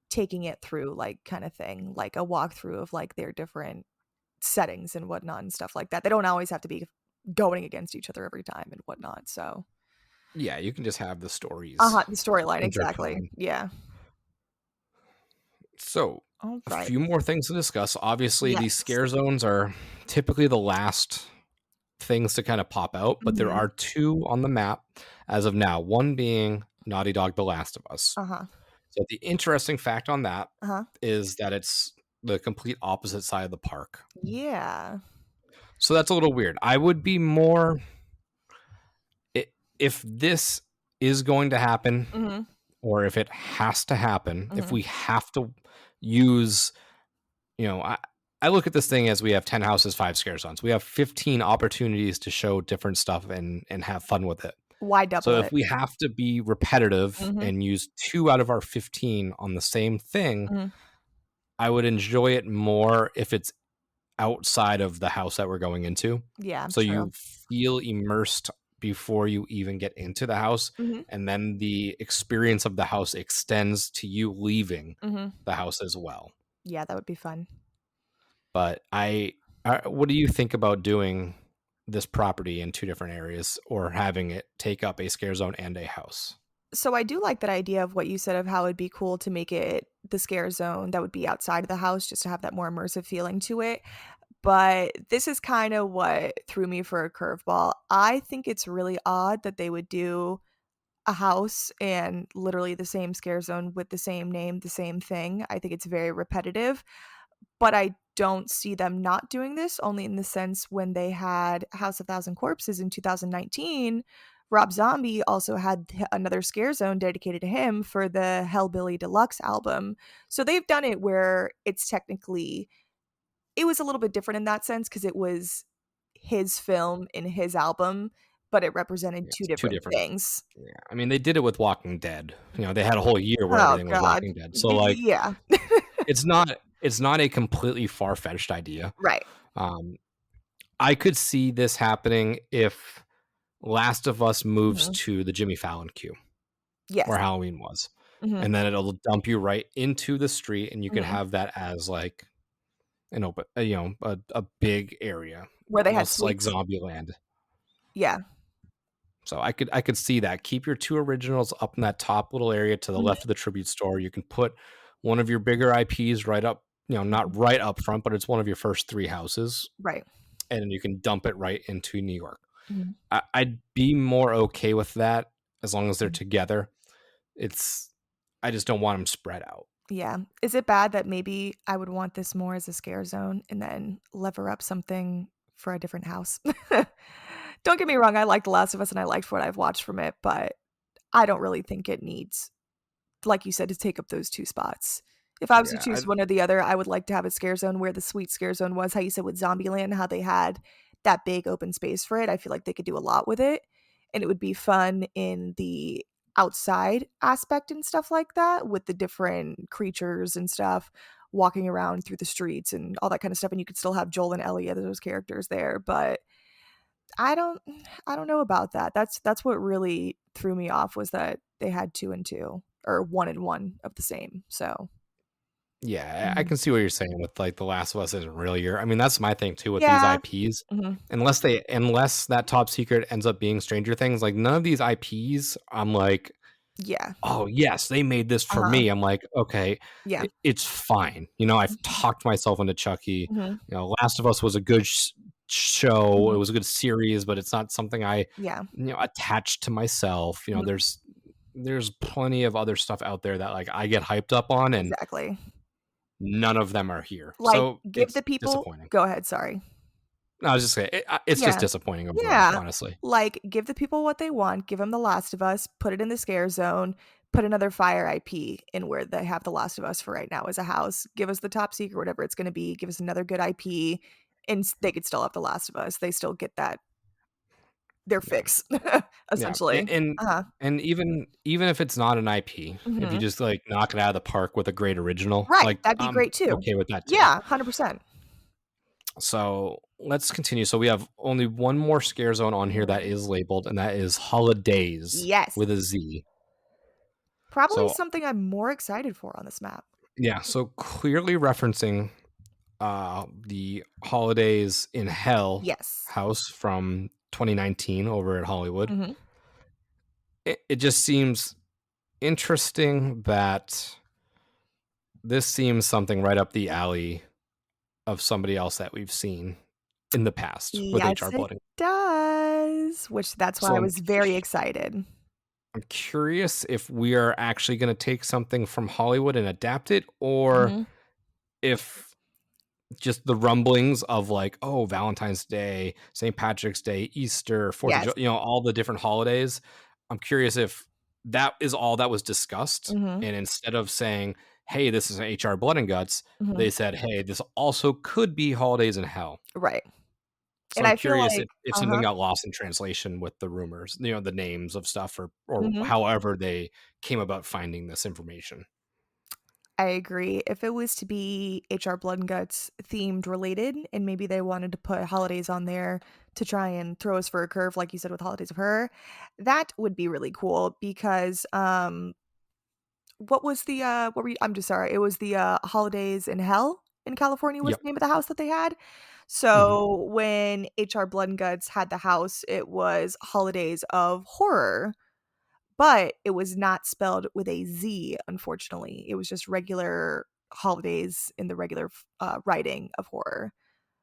taking it through like kind of thing, like a walkthrough of like their different settings and whatnot and stuff like that. They don't always have to be going against each other every time and whatnot. So yeah, you can just have the stories. the storyline, exactly. intertwined. Yeah. So All a right. few more things to discuss. Obviously, these Yes. scare zones are typically the last things to kind of pop out, but there are two on the map as of now. One being Naughty Dog: The Last of Us. So the interesting fact on that is that it's the complete opposite side of the park. Yeah. So that's a little weird. I would be more if this is going to happen or if it has to happen, if we have to use, I look at this thing as we have 10 houses, 5 scare zones. We have 15 opportunities to show different stuff and have fun with it. Why double So it? if we have to be repetitive and use 2 out of our 15 on the same thing, I would enjoy it more if it's outside of the house that we're going into. Yeah. So you feel immersed before you even get into the house, and then the experience of the house extends to you leaving the house as well. Yeah, that would be fun. But what do you think about doing this property in 2 different areas or having it take up a scare zone and a house? So I do like that idea of what you said of how it'd be cool to make it the scare zone that would be outside of the house, just to have that more immersive feeling to it. But this is kind of what threw me for a curveball. I think it's really odd that they would do a house and literally the same scare zone with the same name, the same thing. I think it's very repetitive, but I don't see them not doing this, only in the sense when they had House of Thousand Corpses in 2019, Rob Zombie also had another scare zone dedicated to him for the Hellbilly Deluxe album. So they've done it where it's technically, it was a little bit different in that sense because it was his film in his album, but it represented two different things. Yeah, I mean, they did it with Walking Dead. They had a whole year where everything was Walking Dead. So like, yeah, it's not a completely far-fetched idea. Right. I could see this happening if Last of Us moves to the Jimmy Fallon queue. Yes. Where Halloween was. And then it'll dump you right into the street, and you can have that as like an open, a big area where they had like Zombieland. Yeah. So I could see that. Keep your 2 originals up in that top little area to the left of the tribute store. You can put one of your bigger IPs right up, not right up front, but it's one of your first 3 houses. Right. And you can dump it right into New York. I'd be more okay with that as long as they're together. I just don't want them spread out. Yeah. Is it bad that maybe I would want this more as a scare zone and then lever up something for a different house? Don't get me wrong, I like The Last of Us and I liked what I've watched from it, but I don't really think it needs, like you said, to take up those 2 spots. If I was to choose one or the other, I would like to have a scare zone where the sweet scare zone was, how you said with Zombieland, how they had that big open space for it. I feel like they could do a lot with it, and it would be fun in the outside aspect and stuff like that, with the different creatures and stuff walking around through the streets and all that kind of stuff, and you could still have Joel and Ellie as those characters there. But I don't know about that. That's what really threw me off, was that they had 2 and 2 or 1 and 1 of the same. So yeah, I can see what you're saying with like The Last of Us isn't really I mean, that's my thing too with these IPs. Unless that top secret ends up being Stranger Things, like none of these IPs, I'm like, oh yes, they made this for me. I'm like, okay, it's fine. I've talked myself into Chucky. Last of Us was a good show. It was a good series, but it's not something I attached to myself. There's plenty of other stuff out there that like I get hyped up on, and none of them are here. Like, so give the people. Disappointing. Go ahead. Sorry. No, I was just saying, it's just disappointing overall, honestly. Like, give the people what they want. Give them The Last of Us. Put it in the scare zone. Put another Fire IP in where they have The Last of Us for right now as a house. Give us the top secret, whatever it's going to be. Give us another good IP, and they could still have The Last of Us. They still get that their fix essentially. And even if it's not an IP, if you just like knock it out of the park with a great original, Right, like that'd be I'm great too. okay with that too. Yeah, 100%. So let's continue. So we have only one more scare zone on here that is labeled, and that is Holidays Yes. with a Z. Probably something I'm more excited for on this map. Yeah, so clearly referencing the Holidays in Hell house from 2019 over at Hollywood. It just seems interesting that this seems something right up the alley of somebody else that we've seen in the past with HR Blood. It does, which that's why I was very excited. I'm curious if we are actually going to take something from Hollywood and adapt it, or if just the rumblings of like, oh, Valentine's Day, St. Patrick's Day, Easter, 4th of July, all the different holidays. I'm curious if that is all that was discussed. And instead of saying, hey, this is an HR Blood and Guts, they said, hey, this also could be Holidays in Hell. Right. So I'm curious if something got lost in translation with the rumors, the names of stuff or however they came about finding this information. I agree. If it was to be HR Blood and Guts themed related, and maybe they wanted to put holidays on there to try and throw us for a curve, like you said with Holidays of Her, that would be really cool because what was the I'm just sorry, it was the Holidays in Hell in California was the name of the house that they had. So when HR Blood and Guts had the house, it was Holidays of Horror, but it was not spelled with a Z, unfortunately. It was just regular holidays in the regular writing of horror.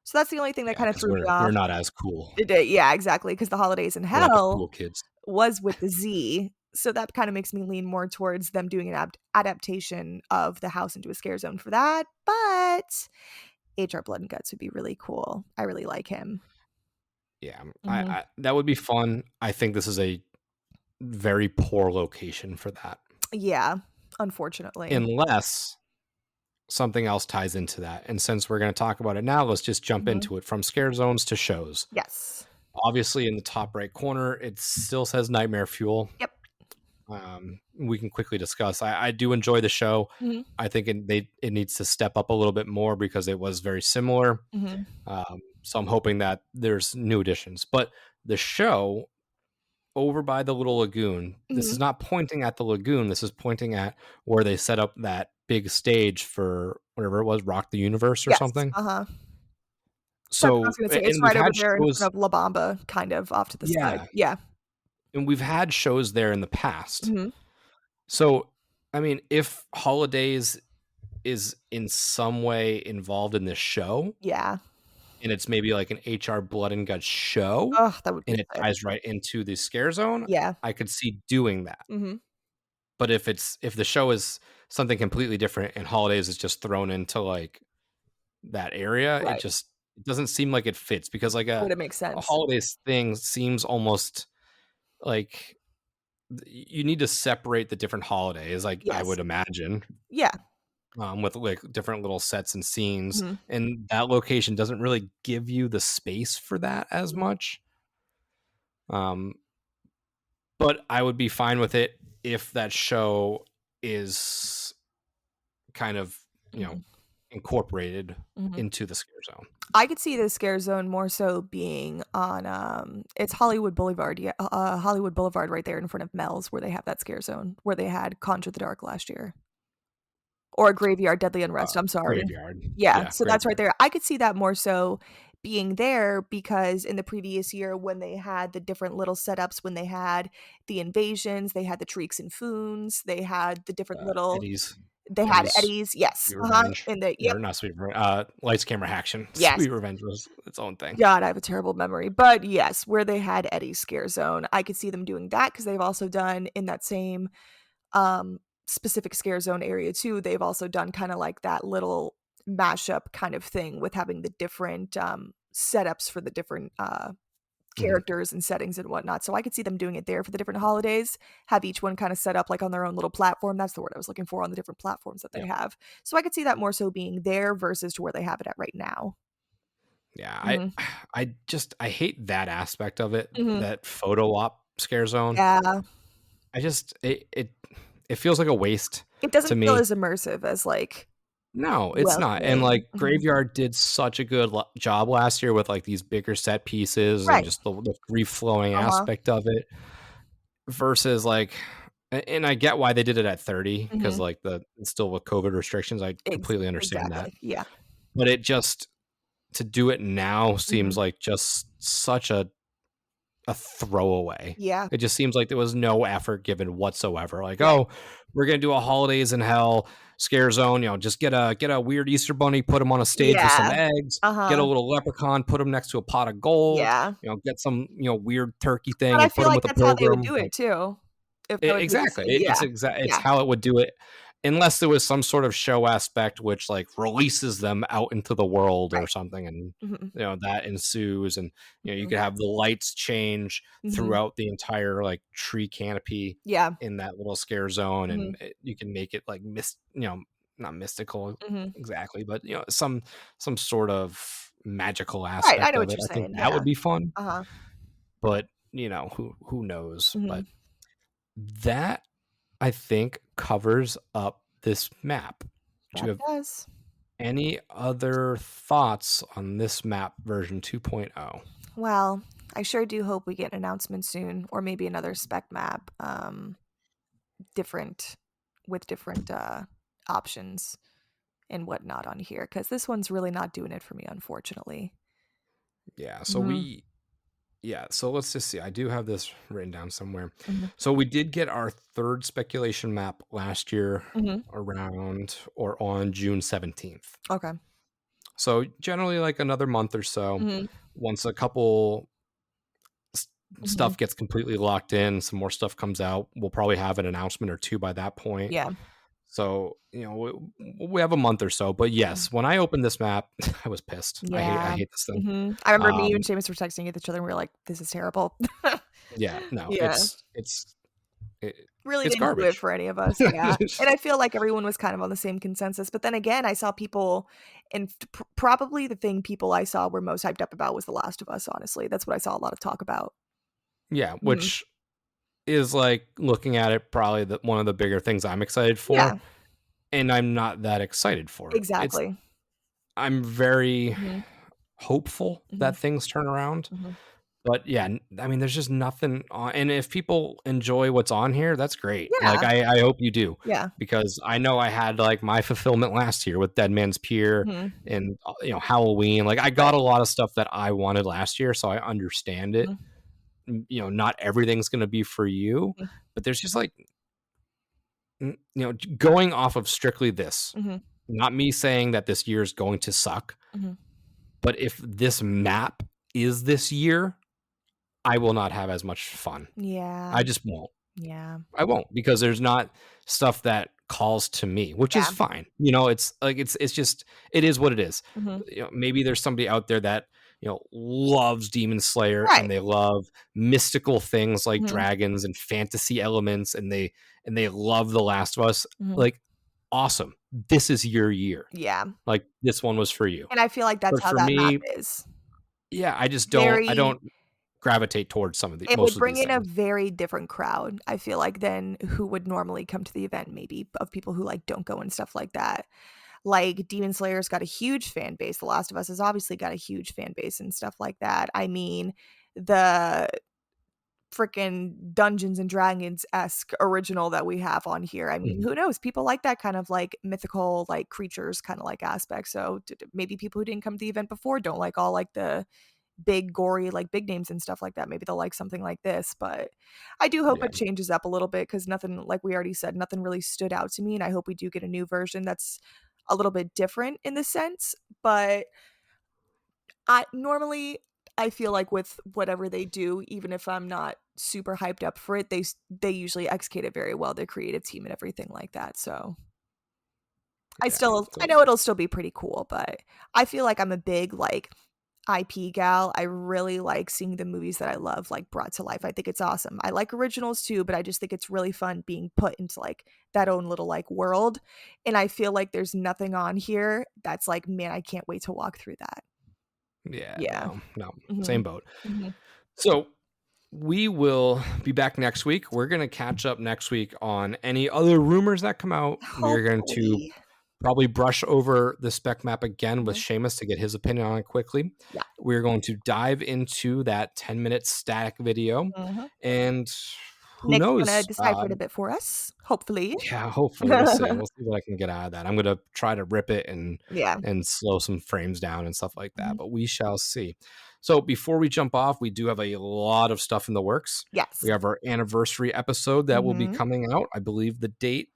So that's the only thing that kind of threw me off. We're not as cool. Yeah, exactly, because the Holidays in Hell cool kids. Was with the Z. So that kind of makes me lean more towards them doing an adaptation of the house into a scare zone for that. But HR Blood and Guts would be really cool. I really like him. Yeah, I that would be fun. I think this is a very poor location for that. Yeah, unfortunately. Unless something else ties into that. And since we're going to talk about it now, let's just jump into it from scare zones to shows. Yes. Obviously, in the top right corner, it still says Nightmare Fuel. Yep. We can quickly discuss. I do enjoy the show. I think it needs to step up a little bit more because it was very similar. So I'm hoping that there's new additions. But the show over by the little lagoon, this is not pointing at the lagoon. This is pointing at where they set up that big stage for whatever it was, Rock the Universe or something. So it's right over there in front of La Bamba, kind of off to the side. Yeah. And we've had shows there in the past. So, I mean, if Holidays is in some way involved in this show, and it's maybe like an HR Blood and Guts show, that would be and it ties right into the scare zone, I could see doing that. But if the show is something completely different and Holidays is just thrown into like that area, it doesn't seem like it fits because like it makes sense. A Holidays thing seems almost like you need to separate the different holidays, like I would imagine. With like different little sets and scenes, and that location doesn't really give you the space for that as much. But I would be fine with it if that show is kind of, incorporated into the scare zone. I could see the scare zone more so being on it's Hollywood Boulevard. Hollywood Boulevard right there in front of Mel's where they have that scare zone where they had Conjure the Dark last year. Or Graveyard Deadly Unrest, I'm sorry. Graveyard. Yeah, so that's right there. I could see that more so being there because in the previous year when they had the different little setups, when they had the invasions, they had the Treeks and Foons, they had the different little Eddie's. They had Eddie's, yes. In the not Sweet Revenge. Lights, Camera, Action. Yes. Sweet Revenge was its own thing. God, I have a terrible memory. But yes, where they had Eddie's scare zone, I could see them doing that because they've also done in that same specific scare zone area too. They've also done kind of like that little mashup kind of thing with having the different setups for the different characters and settings and whatnot. So I could see them doing it there for the different holidays, have each one kind of set up like on their own little platform. That's the word I was looking for, on the different platforms that they have. So I could see that more so being there versus to where they have it at right now. Yeah, I hate that aspect of it, that photo op scare zone. Yeah. I just it feels like a waste It to doesn't feel me. as immersive as like No, it's not. And welcoming. like Mhm. Graveyard did such a good job last year with like these bigger set pieces and Right. just the free flowing Uh-huh. aspect of it versus like and I get why they did it at 30 because Mhm. like still with COVID restrictions. I completely understand that. Exactly. Yeah. But it just to do it now seems Mhm. like just such a throwaway. Yeah. It just seems like there was no effort given whatsoever. Like, Right. oh, we're gonna do a Holidays in Hell scare zone. Just get a weird Easter bunny, put him on a stage with some Yeah. eggs. Get Uh-huh. a little leprechaun, put him next to a pot of gold. Yeah. Get some weird turkey But thing I and put feel him like with a that's how they would pilgrim. do it too. If that would be the Exactly. yeah. It's Yeah. how it would do it, unless there was some sort of show aspect which like releases them out into the world or Right. something, and Mhm. that ensues, and you Mhm. could have the lights change Mhm. throughout the entire like tree canopy Yeah. in that little scare zone, Mhm. and you can make it like not mystical Mhm. exactly, but some sort of magical Right. I aspect know of what it. you're I think saying. that Yeah. would be fun, Uh-huh. but who knows, but Mhm. that I think covers up this map. Do you That have does. any other thoughts on this map version 2.0? Well, I sure do hope we get an announcement soon, or maybe another spec map, different with different options and whatnot on here, because this one's really not doing it for me, unfortunately. Yeah, so let's just see. I do have this written down somewhere. Mhm. So we did get our third speculation map last year Mhm. around or on June 17th. Okay. So generally like another month or so, Mhm. once a couple Mhm. stuff gets completely locked in, some more stuff comes out, we'll probably have an announcement or two by that point. Yeah. So, we have a month or so, but yes, when I opened this map, I was pissed. I Yeah. hate this thing. Mhm. I remember me Um, and Seamus were texting each other and we were like, this is terrible. yeah, no, Yeah. it, Really it's didn't do it garbage. for any of us, yeah. And I feel like everyone was kind of on the same consensus, but then again, I saw people and probably the thing people I saw were most hyped up about was The Last of Us, honestly. That's what I saw a lot of talk about. Yeah, Mhm. which is like looking at it, probably one of the bigger things I'm excited for, Yeah, and I'm not that excited for it. exactly. I'm very Mhm. hopeful Mhm. that things turn around. Mhm. But yeah, I mean, there's just nothing on, and if people enjoy what's on here, that's great. Like, Yeah, I hope you do, yeah. because I know I had like my fulfillment last year with Dead Man's Pier Mhm. and Halloween. Like, I Right. got a lot of stuff that I wanted last year, so I understand it. Mhm. Not everything's gonna be for you, Mhm. but there's just like going off of strictly this. Mhm. Not me saying that this year is going to suck, Mhm. but if this map is this year, I will not have as much fun. Yeah, I just won't. yeah, I won't, because there's not stuff that calls to me, which is yeah. fine. It's like it's just it is what it is. Mhm. Maybe there's somebody out there that loves Demon Slayer Right. and they love mystical things like Mhm. dragons and fantasy elements, and they love The Last of Us. Mhm. Like, awesome. This is your year. Yeah, Like, this one was for you. and I feel like that's But how for that map me, is. yeah, I Very don't gravitate towards It most would of bring these in a things. very different crowd, I feel like, than who would normally come to the event, maybe, of people who, like, don't go and stuff like that. Like, Demon Slayer's got a huge fan base, The Last of Us has obviously got a huge fan base and stuff like that. I mean, the freaking Dungeons& and Dragons-esque original that we have on here, I mean, Mhm. who knows? People like that kind of, like, mythical, like, creatures kinda, like, aspect, so maybe people who didn't come to the event before don't like all, like, the big gory like big names and stuff like that. Maybe they'll like something like this, but I do hope Yeah. it changes up a little bit, because nothing, like we already said, nothing really stood out to me, and I hope we do get a new version that's a little bit different in the sense. But I feel like with whatever they do, even if I'm not super hyped up for it, they usually execute it very well, their creative team and everything like that. So Yeah. I know it'll still be pretty cool, but I feel like I'm a big like IP gal. I really like seeing the movies that I love like brought to life. I think it's awesome. I like originals too, but I just think it's really fun being put into like that own little like world. And I feel like there's nothing on here that's like, man, I can't wait to walk through that. Yeah, Yeah. no, Mhm. same boat. Mhm. So we will be back next week. We're going to catch up next week on any other rumors that come out. We're going to Hopefully. probably brush over the spec map again with Seamus to get his opinion on it quickly. Yeah. We're going to dive into that 10-minute static video, and who Nick's knows? gonna decipher it a bit for us, hopefully. Yeah, hopefully we'll see. We'll see what I can get out of that. I'm gonna try to rip it and slow some frames down and stuff like that, but we shall see. So before we jump off, we do have a lot of stuff in the works. Yes. We have our anniversary episode that will be coming out. I believe the date,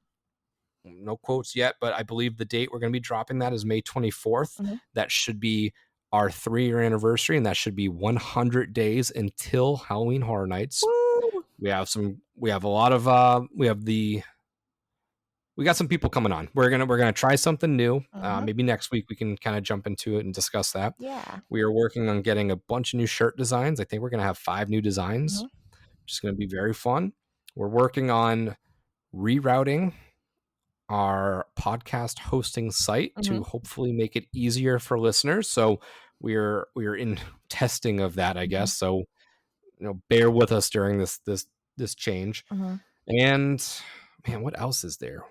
no quotes yet, but I believe the date we're going to be dropping that is May 24th. That should be our 3-year anniversary, and that should be 100 days until Halloween Horror Nights. Woo! We have a lot of we got some people coming on. We're gonna try something new. Maybe next week we can kind of jump into it and discuss that. Yeah. We are working on getting a bunch of new shirt designs. I think we're gonna have 5 new designs, which is gonna be very fun. We're working on rerouting our podcast hosting site to hopefully make it easier for listeners. So we're in testing of that, I guess. So bear with us during this change. And man, what else is there?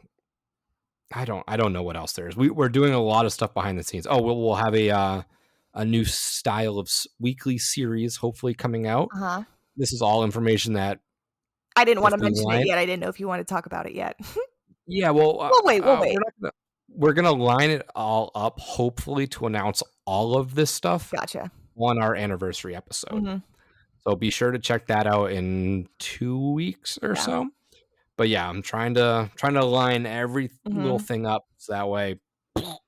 I don't know what else there is. We're doing a lot of stuff behind the scenes. Oh, we'll have a new style of weekly series hopefully coming out. This is all information that I didn't want to mention it yet. I didn't know if you want to talk about it yet. Yeah, well, we'll wait. We're gonna line it all up, hopefully, to announce all of this stuff. Gotcha. On our anniversary episode. So be sure to check that out in 2 weeks or so. But yeah, I'm trying to line every little thing up so that way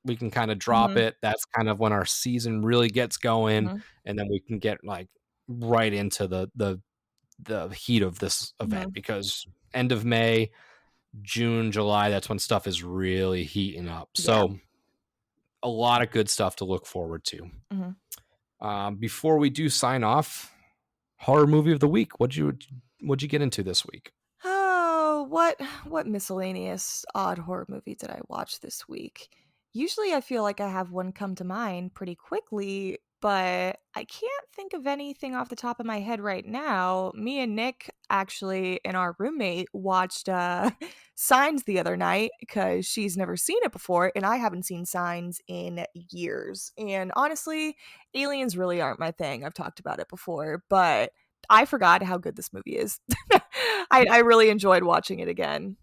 we can kind of drop it. That's kind of when our season really gets going, and then we can get like right into the heat of this event, because end of May, June, July, that's when stuff is really heating up. So a lot of good stuff to look forward to. Before we do sign off, horror movie of the week. What'd you get into this week? Oh, what miscellaneous odd horror movie did I watch this week? Usually I feel like I have one come to mind pretty quickly, but I can't think of anything off the top of my head right now. Me and Nick actually and our roommate watched Signs the other night because she's never seen it before, and I haven't seen Signs in years. And honestly, aliens really aren't my thing. I've talked about it before, but I forgot how good this movie is. I really enjoyed watching it again.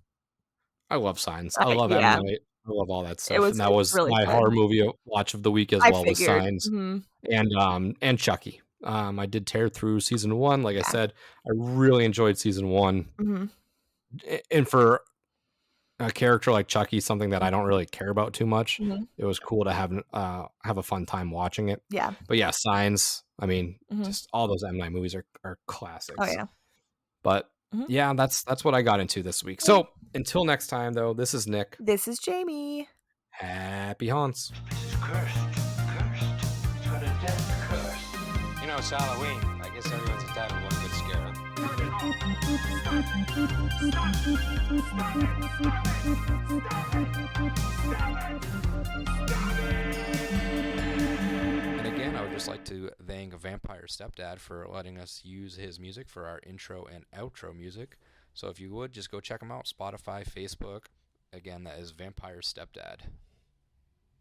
I love Signs. I love M. Night. I love all that stuff. And that was really my fun. Horror movie watch of the week as well, was Signs. And Chucky. I did tear through season 1. Like I said, I really enjoyed season 1. And for a character like Chucky, something that I don't really care about too much, it was cool to have a fun time watching it. Yeah. But yeah, Signs, I mean, just all those M. Night movies are classics. Oh yeah. But yeah, that's what I got into this week. So until next time, though, this is Nick. This is Jamie. Happy haunts. This is cursed. Cursed. It's got a death curse. You know, it's Halloween. I guess everyone's entitled to one good scare. And again, I would just like to thank Vampire Stepdad for letting us use his music for our intro and outro music. So if you would, just go check him out. Spotify, Facebook. Again, that is Vampire Stepdad.